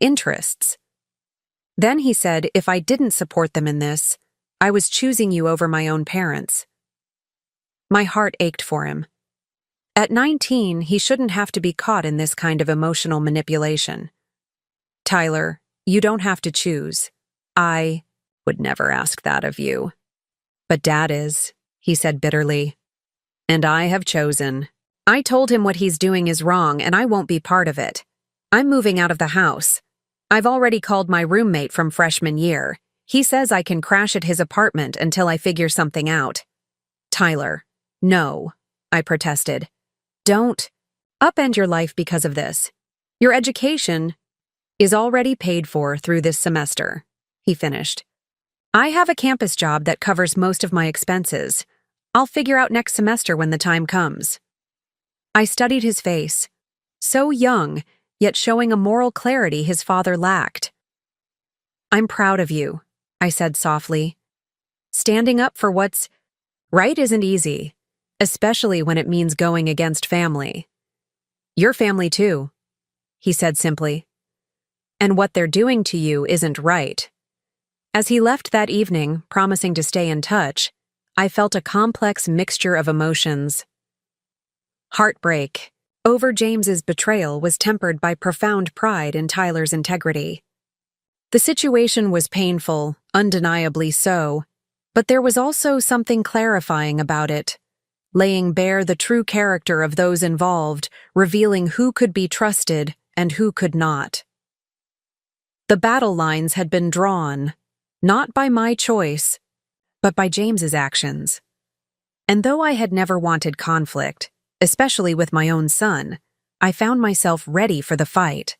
interests. Then he said if I didn't support them in this, I was choosing you over my own parents." My heart ached for him. At 19, he shouldn't have to be caught in this kind of emotional manipulation. "Tyler, you don't have to choose. I would never ask that of you." "But Dad is," he said bitterly. "And I have chosen." I told him what he's doing is wrong and I won't be part of it. I'm moving out of the house. I've already called my roommate from freshman year. He says I can crash at his apartment until I figure something out. "Tyler, no," I protested. "Don't upend your life because of this. Your education is already paid for through this semester," he finished. "I have a campus job that covers most of my expenses. I'll figure out next semester when the time comes." I studied his face. So young, yet showing a moral clarity his father lacked. "I'm proud of you," I said softly. "Standing up for what's right isn't easy, especially when it means going against family." "Your family too," he said simply. "And what they're doing to you isn't right." As he left that evening, promising to stay in touch, I felt a complex mixture of emotions. Heartbreak over James's betrayal was tempered by profound pride in Tyler's integrity. The situation was painful, undeniably so, but there was also something clarifying about it, laying bare the true character of those involved, revealing who could be trusted and who could not. The battle lines had been drawn, not by my choice, but by James's actions. And though I had never wanted conflict, especially with my own son, I found myself ready for the fight.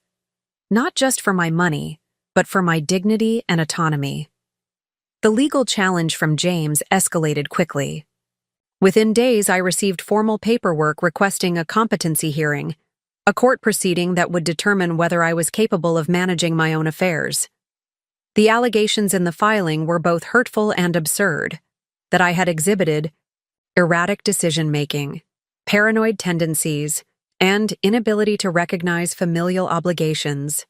Not just for my money, but for my dignity and autonomy. The legal challenge from James escalated quickly. Within days, I received formal paperwork requesting a competency hearing, a court proceeding that would determine whether I was capable of managing my own affairs. The allegations in the filing were both hurtful and absurd, that I had exhibited erratic decision-making, paranoid tendencies, and inability to recognize familial obligations.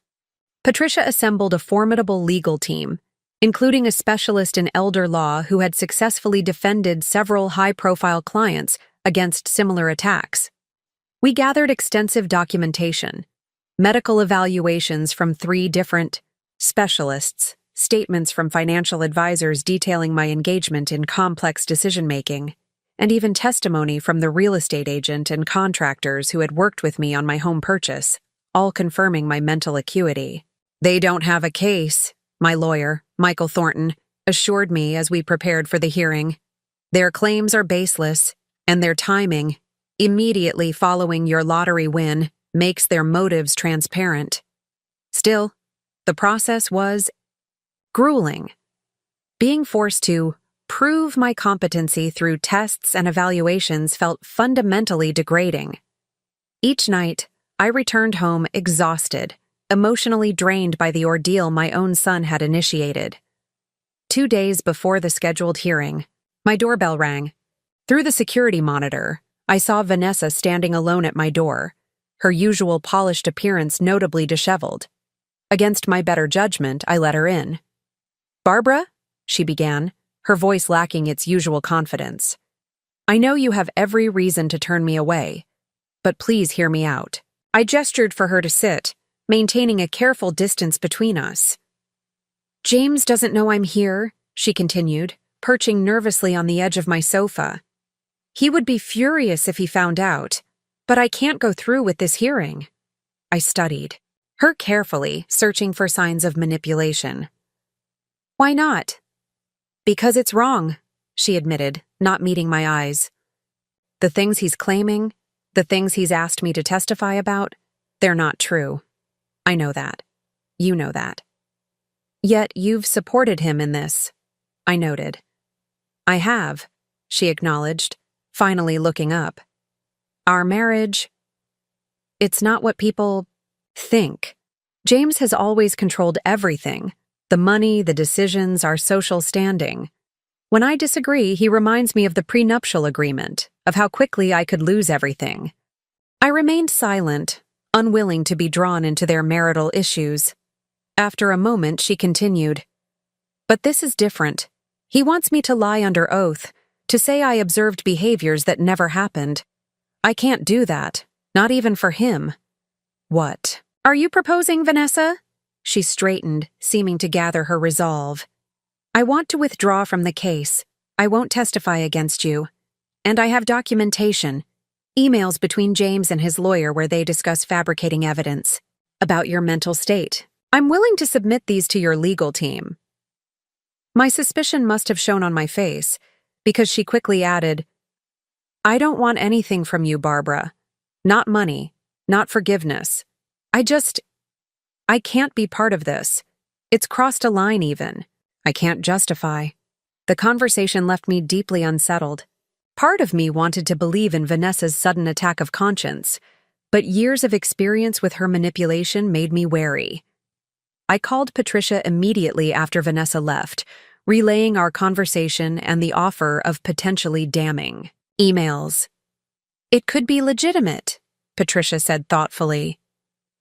Patricia assembled a formidable legal team, including a specialist in elder law who had successfully defended several high-profile clients against similar attacks. We gathered extensive documentation, medical evaluations from 3 different specialists, statements from financial advisors detailing my engagement in complex decision-making, and even testimony from the real estate agent and contractors who had worked with me on my home purchase, all confirming my mental acuity. "They don't have a case," my lawyer, Michael Thornton, assured me as we prepared for the hearing. "Their claims are baseless, and their timing, immediately following your lottery win, makes their motives transparent." Still, the process was grueling. Being forced to prove my competency through tests and evaluations felt fundamentally degrading. Each night, I returned home exhausted, emotionally drained by the ordeal my own son had initiated. 2 days before the scheduled hearing, my doorbell rang. Through the security monitor, I saw Vanessa standing alone at my door, her usual polished appearance notably disheveled. Against my better judgment, I let her in. "Barbara?" she began, her voice lacking its usual confidence. "I know you have every reason to turn me away, but please hear me out." I gestured for her to sit, maintaining a careful distance between us. "James doesn't know I'm here," she continued, perching nervously on the edge of my sofa. "He would be furious if he found out, but I can't go through with this hearing." I studied her carefully, searching for signs of manipulation. "Why not?" "Because it's wrong," she admitted, not meeting my eyes. "The things he's claiming, the things he's asked me to testify about, they're not true. I know that. You know that. Yet you've supported him in this," I noted. "I have," she acknowledged, finally looking up. "Our marriage, it's not what people think. James has always controlled everything, the money, the decisions, our social standing. When I disagree, he reminds me of the prenuptial agreement, of how quickly I could lose everything." I remained silent, unwilling to be drawn into their marital issues. After a moment, she continued, "But this is different. He wants me to lie under oath, to say I observed behaviors that never happened. I can't do that, not even for him." "What are you proposing, Vanessa?" She straightened, seeming to gather her resolve. "I want to withdraw from the case. I won't testify against you. And I have documentation, emails between James and his lawyer where they discuss fabricating evidence about your mental state. I'm willing to submit these to your legal team." My suspicion must have shown on my face, because she quickly added, "I don't want anything from you, Barbara. Not money, not forgiveness. I can't be part of this. It's crossed a line even. I can't justify." The conversation left me deeply unsettled. Part of me wanted to believe in Vanessa's sudden attack of conscience, but years of experience with her manipulation made me wary. I called Patricia immediately after Vanessa left, relaying our conversation and the offer of potentially damning emails. "It could be legitimate," Patricia said thoughtfully.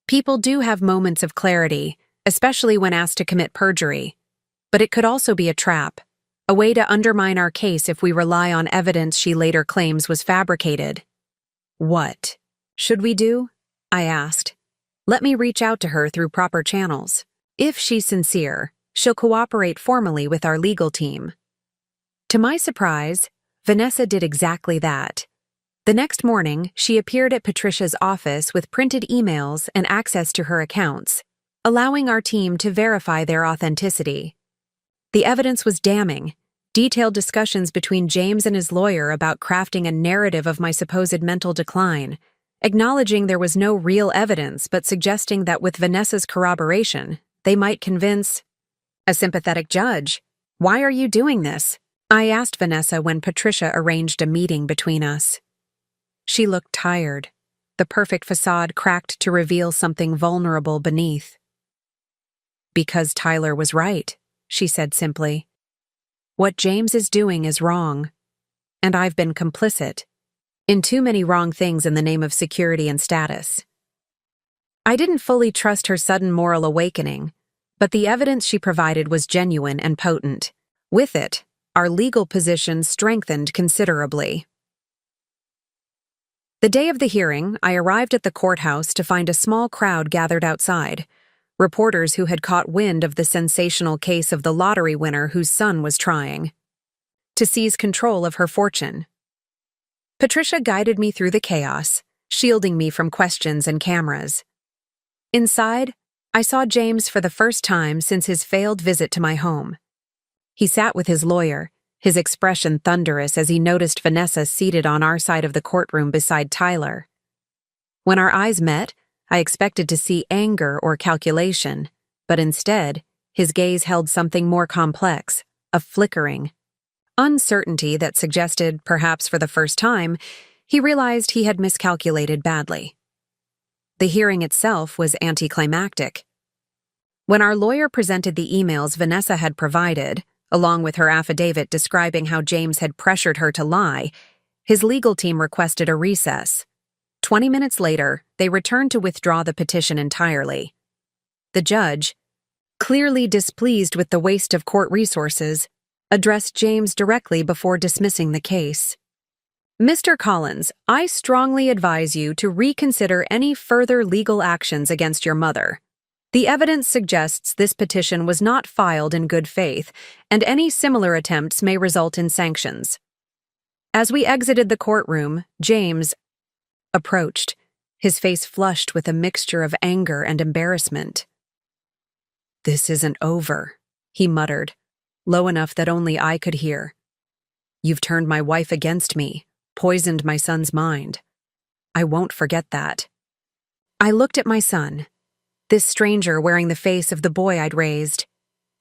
"People do have moments of clarity, especially when asked to commit perjury. But it could also be a trap, a way to undermine our case if we rely on evidence she later claims was fabricated." "What should we do?" I asked. "Let me reach out to her through proper channels. If she's sincere, she'll cooperate formally with our legal team." To my surprise, Vanessa did exactly that. The next morning, she appeared at Patricia's office with printed emails and access to her accounts, allowing our team to verify their authenticity. The evidence was damning. Detailed discussions between James and his lawyer about crafting a narrative of my supposed mental decline, acknowledging there was no real evidence but suggesting that with Vanessa's corroboration, they might convince a sympathetic judge. "Why are you doing this?" I asked Vanessa when Patricia arranged a meeting between us. She looked tired, the perfect facade cracked to reveal something vulnerable beneath. "Because Tyler was right," she said simply. "What James is doing is wrong, and I've been complicit in too many wrong things in the name of security and status." I didn't fully trust her sudden moral awakening, but the evidence she provided was genuine and potent. With it, our legal position strengthened considerably. The day of the hearing, I arrived at the courthouse to find a small crowd gathered outside, reporters who had caught wind of the sensational case of the lottery winner whose son was trying to seize control of her fortune. Patricia guided me through the chaos, shielding me from questions and cameras. Inside, I saw James for the first time since his failed visit to my home. He sat with his lawyer, his expression thunderous as he noticed Vanessa seated on our side of the courtroom beside Tyler. When our eyes met, I expected to see anger or calculation, but instead, his gaze held something more complex, a flickering. Uncertainty that suggested, perhaps for the first time, he realized he had miscalculated badly. The hearing itself was anticlimactic. When our lawyer presented the emails Vanessa had provided, along with her affidavit describing how James had pressured her to lie, his legal team requested a recess. 20 minutes later, they returned to withdraw the petition entirely. The judge, clearly displeased with the waste of court resources, addressed James directly before dismissing the case. Mr. Collins, I strongly advise you to reconsider any further legal actions against your mother. The evidence suggests this petition was not filed in good faith, and any similar attempts may result in sanctions. As we exited the courtroom, James approached, his face flushed with a mixture of anger and embarrassment. "This isn't over," he muttered, low enough that only I could hear. "You've turned my wife against me, poisoned my son's mind. I won't forget that." I looked at my son, this stranger wearing the face of the boy I'd raised,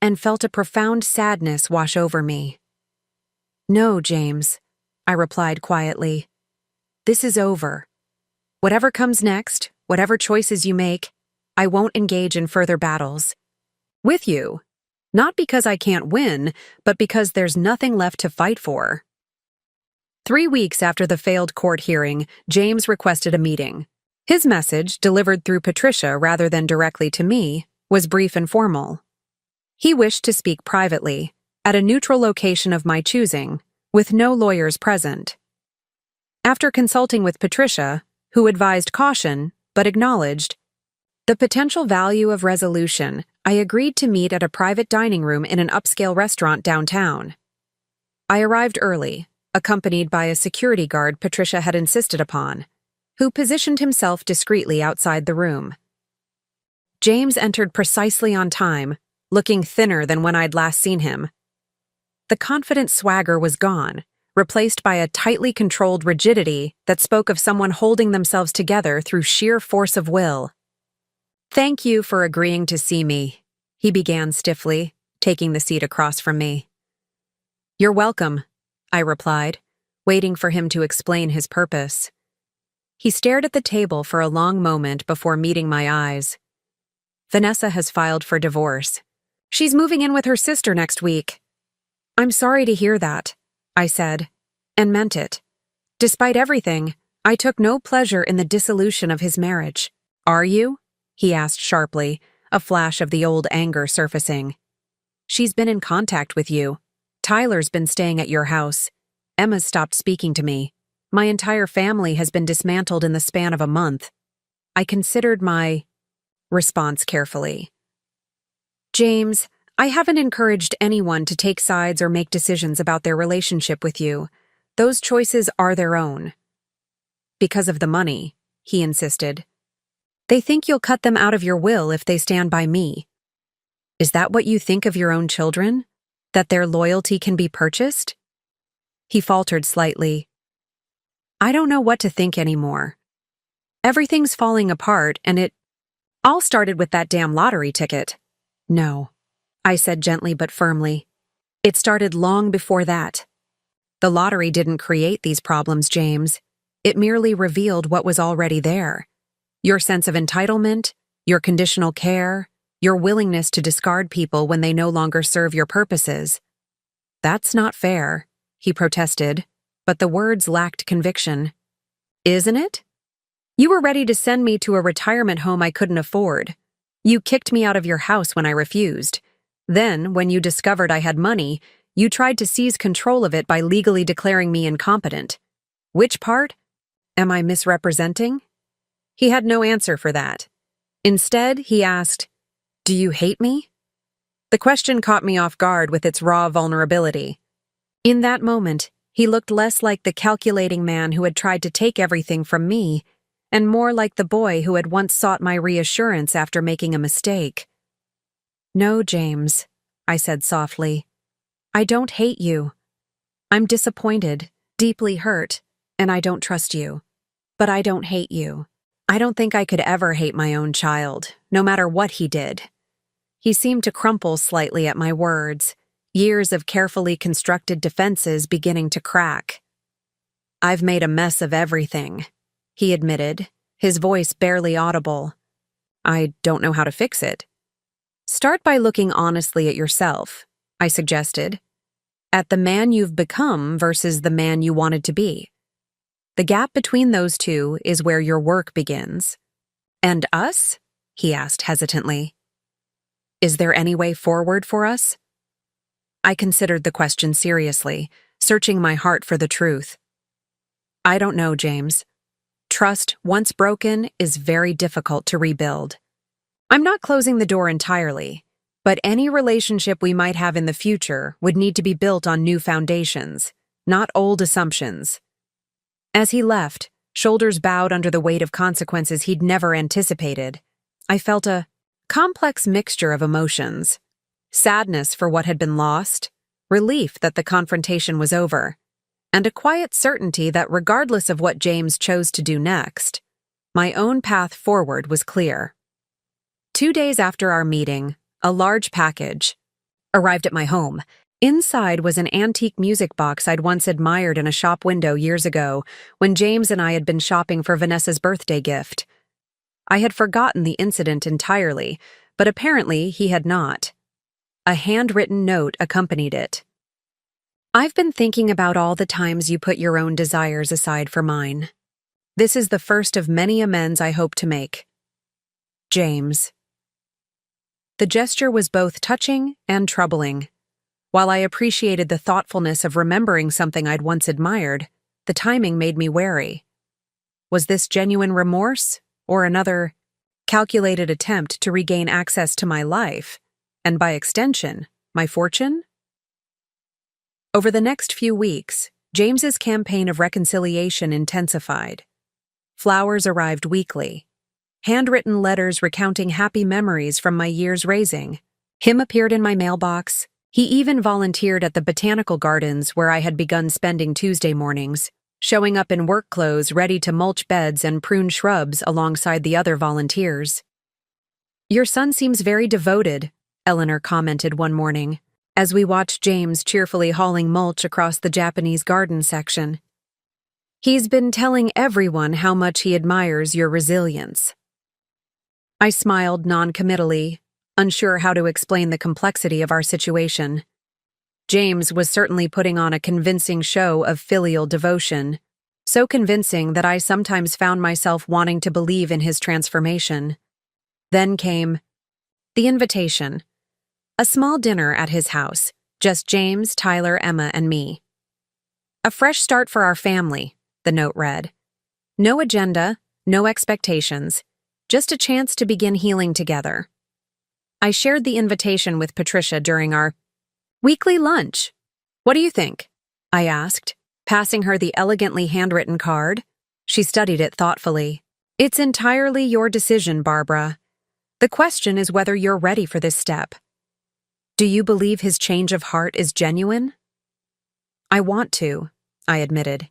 and felt a profound sadness wash over me. "No, James," I replied quietly. "This is over. Whatever comes next, whatever choices you make, I won't engage in further battles. With you. Not because I can't win, but because there's nothing left to fight for." 3 weeks after the failed court hearing, James requested a meeting. His message, delivered through Patricia rather than directly to me, was brief and formal. He wished to speak privately, at a neutral location of my choosing, with no lawyers present. After consulting with Patricia, who advised caution, but acknowledged the potential value of resolution, I agreed to meet at a private dining room in an upscale restaurant downtown. I arrived early, accompanied by a security guard Patricia had insisted upon, who positioned himself discreetly outside the room. James entered precisely on time, looking thinner than when I'd last seen him. The confident swagger was gone, replaced by a tightly controlled rigidity that spoke of someone holding themselves together through sheer force of will. "Thank you for agreeing to see me," he began stiffly, taking the seat across from me. "You're welcome," I replied, waiting for him to explain his purpose. He stared at the table for a long moment before meeting my eyes. "Vanessa has filed for divorce. She's moving in with her sister next week." "I'm sorry to hear that," I said, and meant it. Despite everything, I took no pleasure in the dissolution of his marriage. "Are you?" he asked sharply, a flash of the old anger surfacing. "She's been in contact with you. Tyler's been staying at your house. Emma's stopped speaking to me. My entire family has been dismantled in the span of a month." I considered my response carefully. "James, I haven't encouraged anyone to take sides or make decisions about their relationship with you. Those choices are their own." "Because of the money," he insisted. "They think you'll cut them out of your will if they stand by me." "Is that what you think of your own children? That their loyalty can be purchased?" He faltered slightly. "I don't know what to think anymore. Everything's falling apart and it all started with that damn lottery ticket." "No," I said gently but firmly. "It started long before that. The lottery didn't create these problems, James. It merely revealed what was already there. Your sense of entitlement, your conditional care, your willingness to discard people when they no longer serve your purposes." "That's not fair," he protested, but the words lacked conviction. "Isn't it? You were ready to send me to a retirement home I couldn't afford. You kicked me out of your house when I refused. Then, when you discovered I had money, you tried to seize control of it by legally declaring me incompetent. Which part? Am I misrepresenting?" He had no answer for that. Instead, he asked, "Do you hate me?" The question caught me off guard with its raw vulnerability. In that moment, he looked less like the calculating man who had tried to take everything from me, and more like the boy who had once sought my reassurance after making a mistake. "No, James," I said softly. "I don't hate you. I'm disappointed, deeply hurt, and I don't trust you. But I don't hate you. I don't think I could ever hate my own child, no matter what he did." He seemed to crumple slightly at my words, years of carefully constructed defenses beginning to crack. "I've made a mess of everything," he admitted, his voice barely audible. "I don't know how to fix it." "Start by looking honestly at yourself," I suggested. "At the man you've become versus the man you wanted to be. The gap between those two is where your work begins." "And us?" he asked hesitantly. "Is there any way forward for us?" I considered the question seriously, searching my heart for the truth. "I don't know, James. Trust, once broken, is very difficult to rebuild. I'm not closing the door entirely, but any relationship we might have in the future would need to be built on new foundations, not old assumptions." As he left, shoulders bowed under the weight of consequences he'd never anticipated, I felt a complex mixture of emotions: sadness for what had been lost, relief that the confrontation was over, and a quiet certainty that regardless of what James chose to do next, my own path forward was clear. 2 days after our meeting, a large package arrived at my home. Inside was an antique music box I'd once admired in a shop window years ago when James and I had been shopping for Vanessa's birthday gift. I had forgotten the incident entirely, but apparently he had not. A handwritten note accompanied it. "I've been thinking about all the times you put your own desires aside for mine. This is the first of many amends I hope to make. James." The gesture was both touching and troubling. While I appreciated the thoughtfulness of remembering something I'd once admired, the timing made me wary. Was this genuine remorse, or another calculated attempt to regain access to my life, and by extension, my fortune? Over the next few weeks, James's campaign of reconciliation intensified. Flowers arrived weekly. Handwritten letters recounting happy memories from my year's raising. Him appeared in my mailbox. He even volunteered at the botanical gardens where I had begun spending Tuesday mornings, showing up in work clothes ready to mulch beds and prune shrubs alongside the other volunteers. "Your son seems very devoted," Eleanor commented one morning, as we watched James cheerfully hauling mulch across the Japanese garden section. "He's been telling everyone how much he admires your resilience." I smiled non-committally, unsure how to explain the complexity of our situation. James was certainly putting on a convincing show of filial devotion, so convincing that I sometimes found myself wanting to believe in his transformation. Then came the invitation. A small dinner at his house, just James, Tyler, Emma, and me. "A fresh start for our family," the note read. "No agenda, no expectations, just a chance to begin healing together." I shared the invitation with Patricia during our weekly lunch. "What do you think?" I asked, passing her the elegantly handwritten card. She studied it thoughtfully. "It's entirely your decision, Barbara. The question is whether you're ready for this step. Do you believe his change of heart is genuine?" "I want to," I admitted.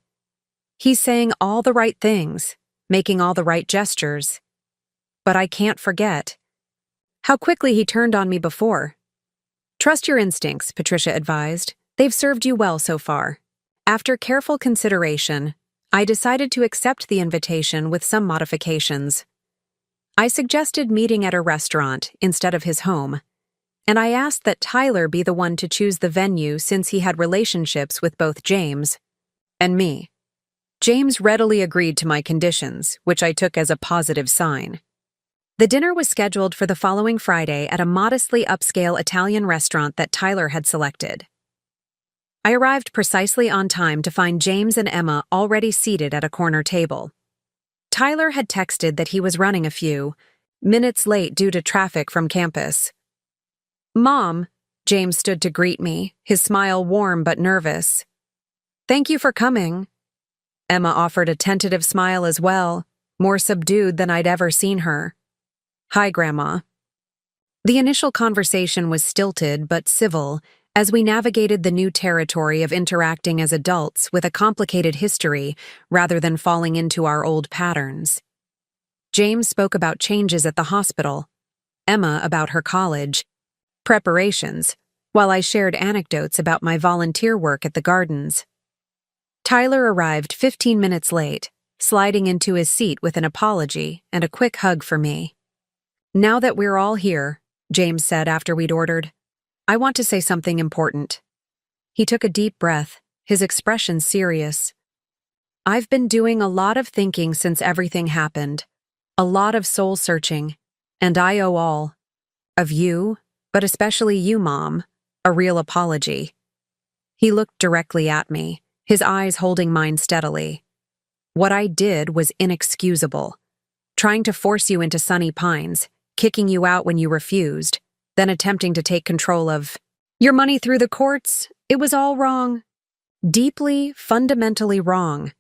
"He's saying all the right things, making all the right gestures. But I can't forget how quickly he turned on me before." "Trust your instincts," Patricia advised. "They've served you well so far." After careful consideration, I decided to accept the invitation with some modifications. I suggested meeting at a restaurant instead of his home, and I asked that Tyler be the one to choose the venue since he had relationships with both James and me. James readily agreed to my conditions, which I took as a positive sign. The dinner was scheduled for the following Friday at a modestly upscale Italian restaurant that Tyler had selected. I arrived precisely on time to find James and Emma already seated at a corner table. Tyler had texted that he was running a few minutes late due to traffic from campus. "Mom," James stood to greet me, his smile warm but nervous. "Thank you for coming." Emma offered a tentative smile as well, more subdued than I'd ever seen her. "Hi, Grandma." The initial conversation was stilted but civil as we navigated the new territory of interacting as adults with a complicated history rather than falling into our old patterns. James spoke about changes at the hospital, Emma about her college preparations, while I shared anecdotes about my volunteer work at the gardens. Tyler arrived 15 minutes late, sliding into his seat with an apology and a quick hug for me. "Now that we're all here," James said after we'd ordered, "I want to say something important." He took a deep breath, his expression serious. "I've been doing a lot of thinking since everything happened, a lot of soul-searching, and I owe all of you, but especially you, Mom, a real apology." He looked directly at me, his eyes holding mine steadily. "What I did was inexcusable. Trying to force you into Sunny Pines, kicking you out when you refused, then attempting to take control of your money through the courts, it was all wrong. Deeply, fundamentally wrong."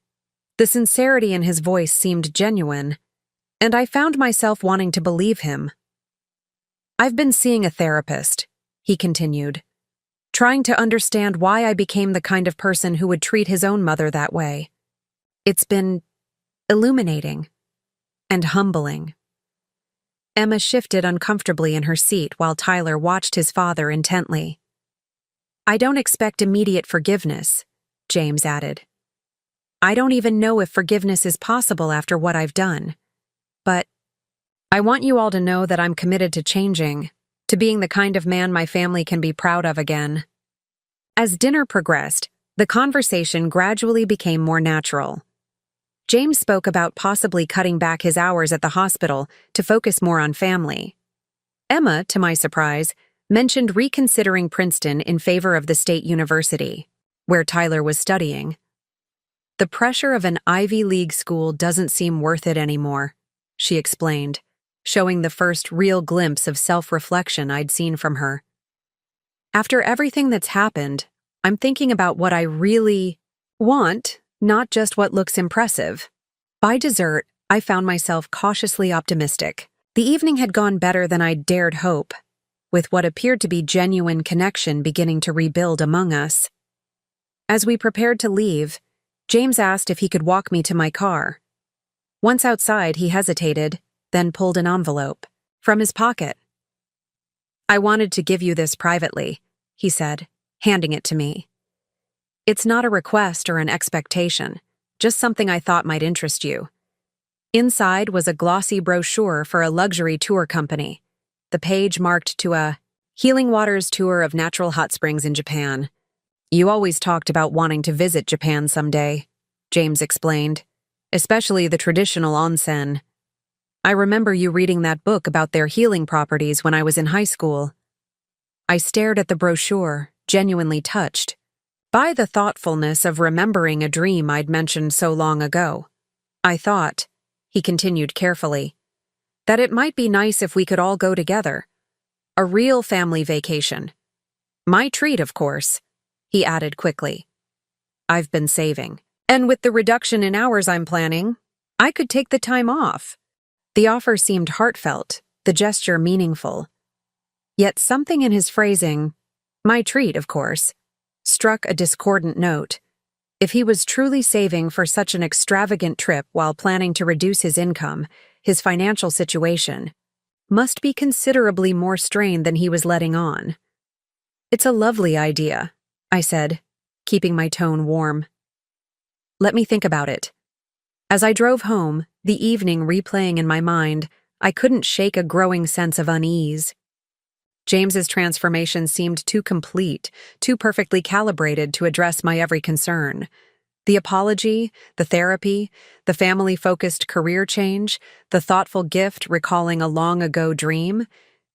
The sincerity in his voice seemed genuine, and I found myself wanting to believe him. "I've been seeing a therapist," he continued, "trying to understand why I became the kind of person who would treat his own mother that way. It's been illuminating and humbling." Emma shifted uncomfortably in her seat while Tyler watched his father intently. "I don't expect immediate forgiveness," James added. "I don't even know if forgiveness is possible after what I've done. But I want you all to know that I'm committed to changing, to being the kind of man my family can be proud of again." As dinner progressed, the conversation gradually became more natural. James spoke about possibly cutting back his hours at the hospital to focus more on family. Emma, to my surprise, mentioned reconsidering Princeton in favor of the State University, where Tyler was studying. "The pressure of an Ivy League school doesn't seem worth it anymore," she explained, showing the first real glimpse of self-reflection I'd seen from her. "After everything that's happened, I'm thinking about what I really want, not just what looks impressive." By dessert, I found myself cautiously optimistic. The evening had gone better than I'd dared hope, with what appeared to be genuine connection beginning to rebuild among us. As we prepared to leave, James asked if he could walk me to my car. Once outside, he hesitated, then pulled an envelope from his pocket. "I wanted to give you this privately," he said, handing it to me. "It's not a request or an expectation, just something I thought might interest you." Inside was a glossy brochure for a luxury tour company, the page marked to a Healing Waters tour of natural hot springs in Japan. "You always talked about wanting to visit Japan someday," James explained, "especially the traditional onsen. I remember you reading that book about their healing properties when I was in high school." I stared at the brochure, genuinely touched by the thoughtfulness of remembering a dream I'd mentioned so long ago. "I thought," he continued carefully, "that it might be nice if we could all go together. A real family vacation. My treat, of course," he added quickly. "I've been saving. And with the reduction in hours I'm planning, I could take the time off." The offer seemed heartfelt, the gesture meaningful. Yet something in his phrasing, "my treat, of course," struck a discordant note. If he was truly saving for such an extravagant trip while planning to reduce his income, his financial situation must be considerably more strained than he was letting on. "It's a lovely idea," I said, keeping my tone warm. "Let me think about it." As I drove home, the evening replaying in my mind, I couldn't shake a growing sense of unease. James's transformation seemed too complete, too perfectly calibrated to address my every concern. The apology, the therapy, the family-focused career change, the thoughtful gift recalling a long-ago dream,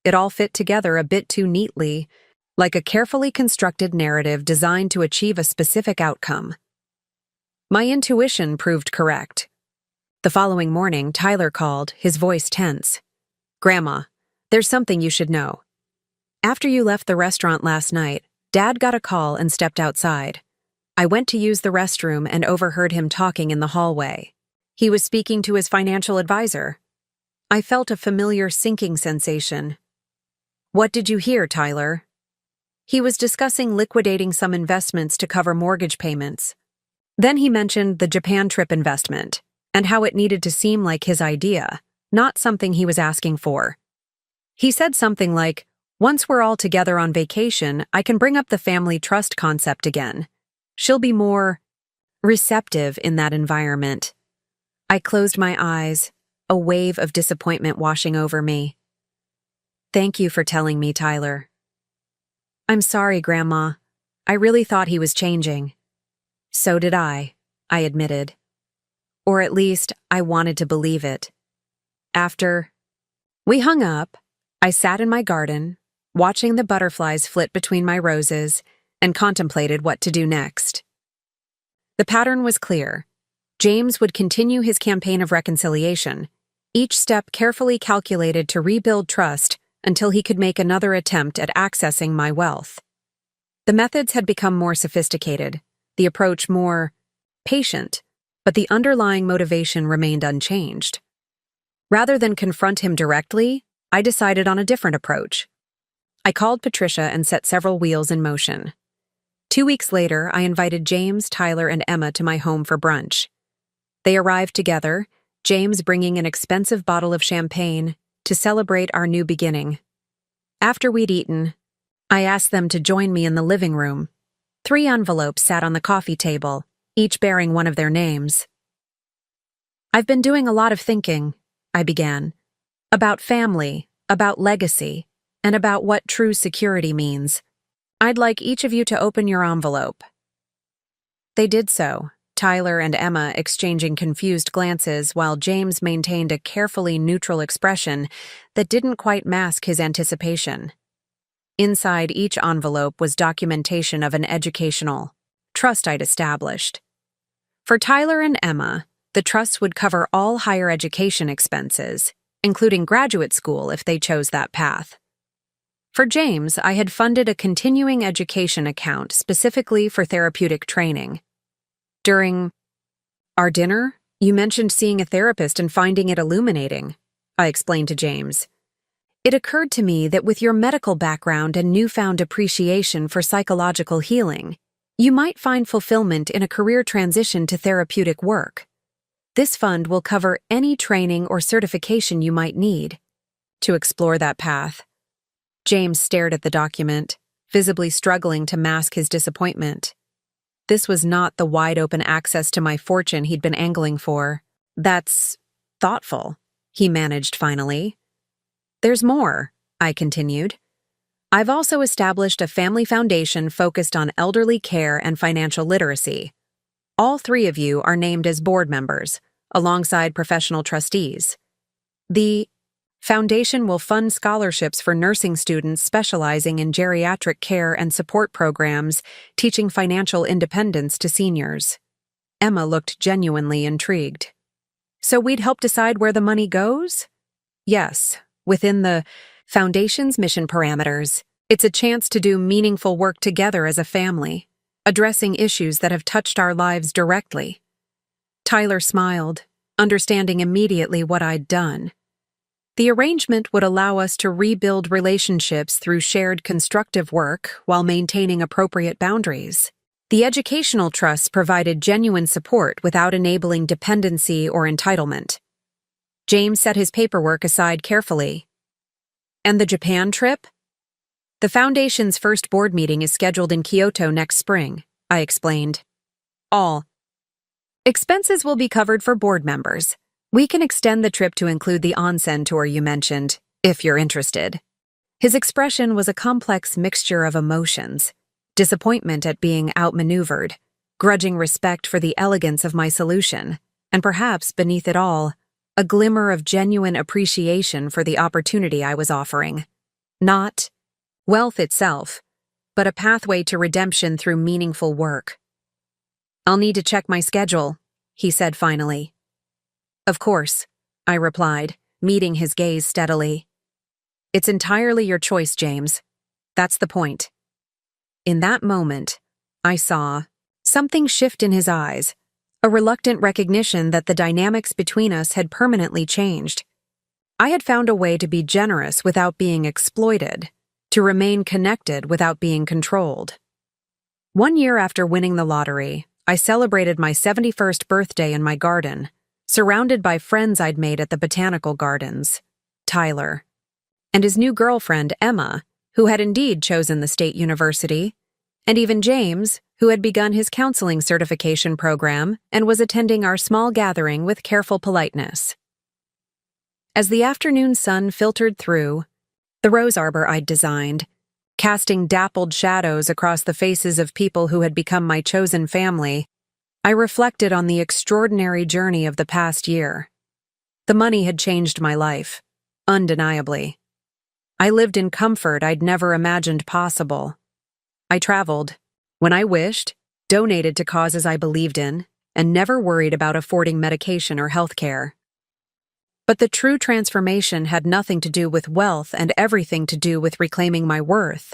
it all fit together a bit too neatly, like a carefully constructed narrative designed to achieve a specific outcome. My intuition proved correct. The following morning, Tyler called, his voice tense. "Grandma, there's something you should know. After you left the restaurant last night, Dad got a call and stepped outside. I went to use the restroom and overheard him talking in the hallway. He was speaking to his financial advisor. I felt a familiar sinking sensation." "What did you hear, Tyler?" "He was discussing liquidating some investments to cover mortgage payments. Then he mentioned the Japan trip investment and how it needed to seem like his idea, not something he was asking for. He said something like, Once we're all together on vacation, I can bring up the family trust concept again. She'll be more receptive in that environment. I closed my eyes, a wave of disappointment washing over me. Thank you for telling me, Tyler. I'm sorry, Grandma. I really thought he was changing. So did I admitted. Or at least, I wanted to believe it. After we hung up, I sat in my garden, watching the butterflies flit between my roses, and contemplated what to do next. The pattern was clear. James would continue his campaign of reconciliation, each step carefully calculated to rebuild trust until he could make another attempt at accessing my wealth. The methods had become more sophisticated, the approach more patient, but the underlying motivation remained unchanged. Rather than confront him directly, I decided on a different approach. I called Patricia and set several wheels in motion. 2 weeks later, I invited James, Tyler, and Emma to my home for brunch. They arrived together, James bringing an expensive bottle of champagne to celebrate our new beginning. After we'd eaten, I asked them to join me in the living room. 3 envelopes sat on the coffee table, each bearing one of their names. I've been doing a lot of thinking, I began, about family, about legacy, and about what true security means. I'd like each of you to open your envelope. They did so, Tyler and Emma exchanging confused glances while James maintained a carefully neutral expression that didn't quite mask his anticipation. Inside each envelope was documentation of an educational trust I'd established. For Tyler and Emma, the trust would cover all higher education expenses, including graduate school if they chose that path. For James, I had funded a continuing education account specifically for therapeutic training. During our dinner, you mentioned seeing a therapist and finding it illuminating, I explained to James. It occurred to me that with your medical background and newfound appreciation for psychological healing, you might find fulfillment in a career transition to therapeutic work. This fund will cover any training or certification you might need to explore that path. James stared at the document, visibly struggling to mask his disappointment. This was not the wide-open access to my fortune he'd been angling for. That's thoughtful, he managed finally. There's more, I continued. I've also established a family foundation focused on elderly care and financial literacy. All 3 of you are named as board members, alongside professional trustees. The foundation will fund scholarships for nursing students specializing in geriatric care and support programs, teaching financial independence to seniors. Emma looked genuinely intrigued. So we'd help decide where the money goes? Yes, within the foundation's mission parameters. It's a chance to do meaningful work together as a family, addressing issues that have touched our lives directly. Tyler smiled, understanding immediately what I'd done. The arrangement would allow us to rebuild relationships through shared constructive work while maintaining appropriate boundaries. The educational trusts provided genuine support without enabling dependency or entitlement. James set his paperwork aside carefully. And the Japan trip? The foundation's first board meeting is scheduled in Kyoto next spring, I explained. All expenses will be covered for board members. We can extend the trip to include the onsen tour you mentioned, if you're interested. His expression was a complex mixture of emotions, disappointment at being outmaneuvered, grudging respect for the elegance of my solution, and perhaps, beneath it all, a glimmer of genuine appreciation for the opportunity I was offering. Not wealth itself, but a pathway to redemption through meaningful work. I'll need to check my schedule, he said finally. Of course, I replied, meeting his gaze steadily. It's entirely your choice, James. That's the point. In that moment, I saw something shift in his eyes, a reluctant recognition that the dynamics between us had permanently changed. I had found a way to be generous without being exploited, to remain connected without being controlled. 1 year after winning the lottery, I celebrated my 71st birthday in my garden, surrounded by friends I'd made at the botanical gardens, Tyler, and his new girlfriend, Emma, who had indeed chosen the state university, and even James, who had begun his counseling certification program and was attending our small gathering with careful politeness. As the afternoon sun filtered through the rose arbor I'd designed, casting dappled shadows across the faces of people who had become my chosen family, I reflected on the extraordinary journey of the past year. The money had changed my life, undeniably. I lived in comfort I'd never imagined possible. I traveled, when I wished, donated to causes I believed in, and never worried about affording medication or health care. But the true transformation had nothing to do with wealth and everything to do with reclaiming my worth.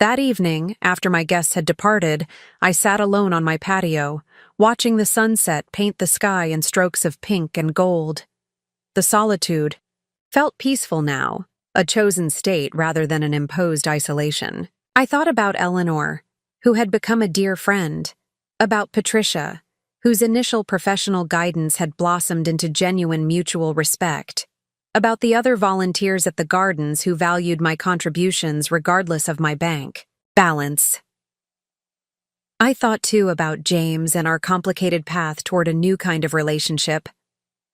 That evening, after my guests had departed, I sat alone on my patio, watching the sunset paint the sky in strokes of pink and gold. The solitude felt peaceful now, a chosen state rather than an imposed isolation. I thought about Eleanor, who had become a dear friend, about Patricia, whose initial professional guidance had blossomed into genuine mutual respect, about the other volunteers at the gardens who valued my contributions regardless of my bank balance. I thought too about James and our complicated path toward a new kind of relationship.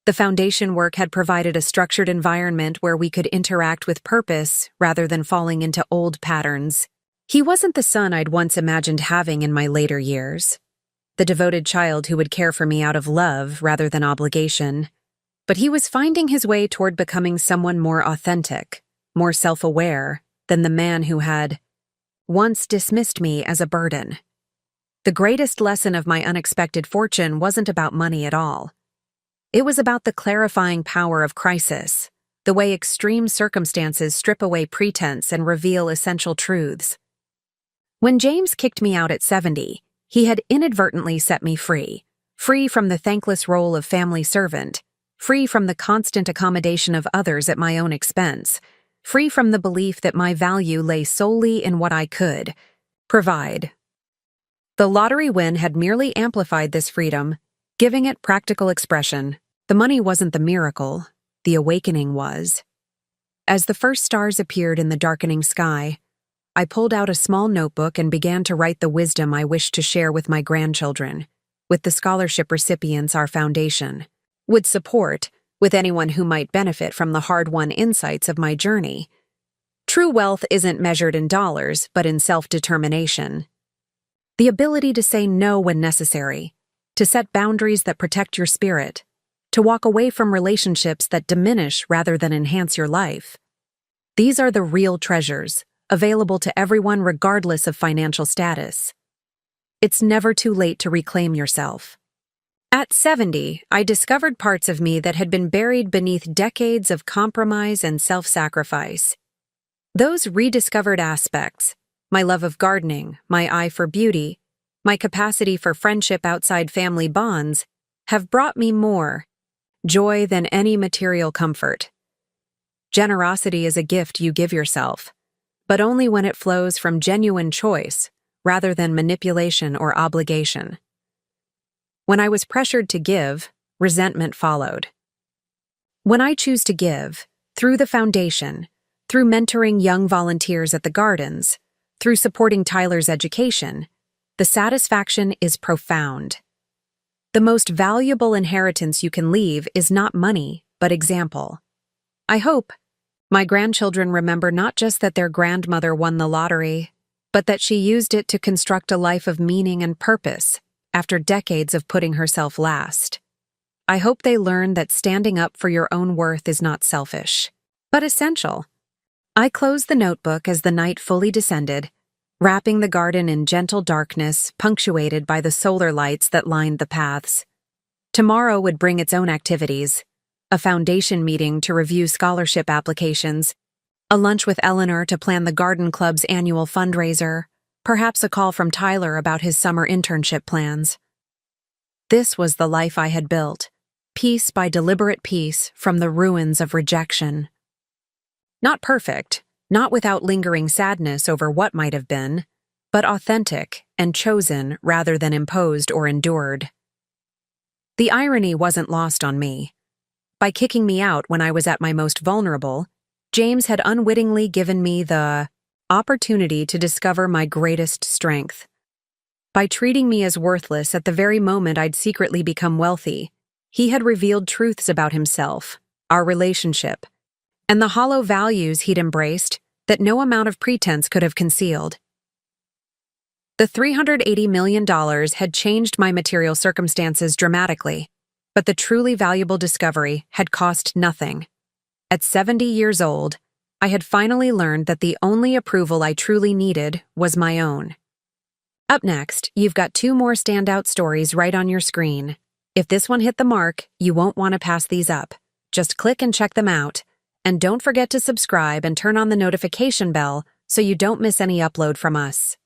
The foundation work had provided a structured environment where we could interact with purpose rather than falling into old patterns. He wasn't the son I'd once imagined having in my later years, the devoted child who would care for me out of love rather than obligation, but he was finding his way toward becoming someone more authentic, more self-aware than the man who had once dismissed me as a burden. The greatest lesson of my unexpected fortune wasn't about money at all. It was about the clarifying power of crisis, the way extreme circumstances strip away pretense and reveal essential truths. When James kicked me out at 70, he had inadvertently set me free from the thankless role of family servant, free from the constant accommodation of others at my own expense, free from the belief that my value lay solely in what I could provide. The lottery win had merely amplified this freedom, giving it practical expression. The money wasn't the miracle, the awakening was. As the first stars appeared in the darkening sky, I pulled out a small notebook and began to write the wisdom I wished to share with my grandchildren, with the scholarship recipients our foundation would support, with anyone who might benefit from the hard-won insights of my journey. True wealth isn't measured in dollars, but in self-determination. The ability to say no when necessary, to set boundaries that protect your spirit, to walk away from relationships that diminish rather than enhance your life. These are the real treasures, available to everyone regardless of financial status. It's never too late to reclaim yourself. At 70, I discovered parts of me that had been buried beneath decades of compromise and self-sacrifice. Those rediscovered aspects, my love of gardening, my eye for beauty, my capacity for friendship outside family bonds, have brought me more joy than any material comfort. Generosity is a gift you give yourself, but only when it flows from genuine choice rather than manipulation or obligation. When I was pressured to give, resentment followed. When I choose to give, through the foundation, through mentoring young volunteers at the gardens, through supporting Tyler's education, the satisfaction is profound. The most valuable inheritance you can leave is not money, but example. I hope my grandchildren remember not just that their grandmother won the lottery, but that she used it to construct a life of meaning and purpose after decades of putting herself last. I hope they learn that standing up for your own worth is not selfish, but essential. I closed the notebook as the night fully descended, wrapping the garden in gentle darkness punctuated by the solar lights that lined the paths. Tomorrow would bring its own activities, a foundation meeting to review scholarship applications, a lunch with Eleanor to plan the garden club's annual fundraiser, perhaps a call from Tyler about his summer internship plans. This was the life I had built, piece by deliberate piece from the ruins of rejection. Not perfect, not without lingering sadness over what might have been, but authentic and chosen rather than imposed or endured. The irony wasn't lost on me. By kicking me out when I was at my most vulnerable, James had unwittingly given me the opportunity to discover my greatest strength. By treating me as worthless at the very moment I'd secretly become wealthy, he had revealed truths about himself, our relationship, and the hollow values he'd embraced that no amount of pretense could have concealed. The $380 million had changed my material circumstances dramatically, but the truly valuable discovery had cost nothing. At 70 years old, I had finally learned that the only approval I truly needed was my own. Up next, you've got 2 more standout stories right on your screen. If this one hit the mark, you won't want to pass these up. Just click and check them out. And don't forget to subscribe and turn on the notification bell so you don't miss any upload from us.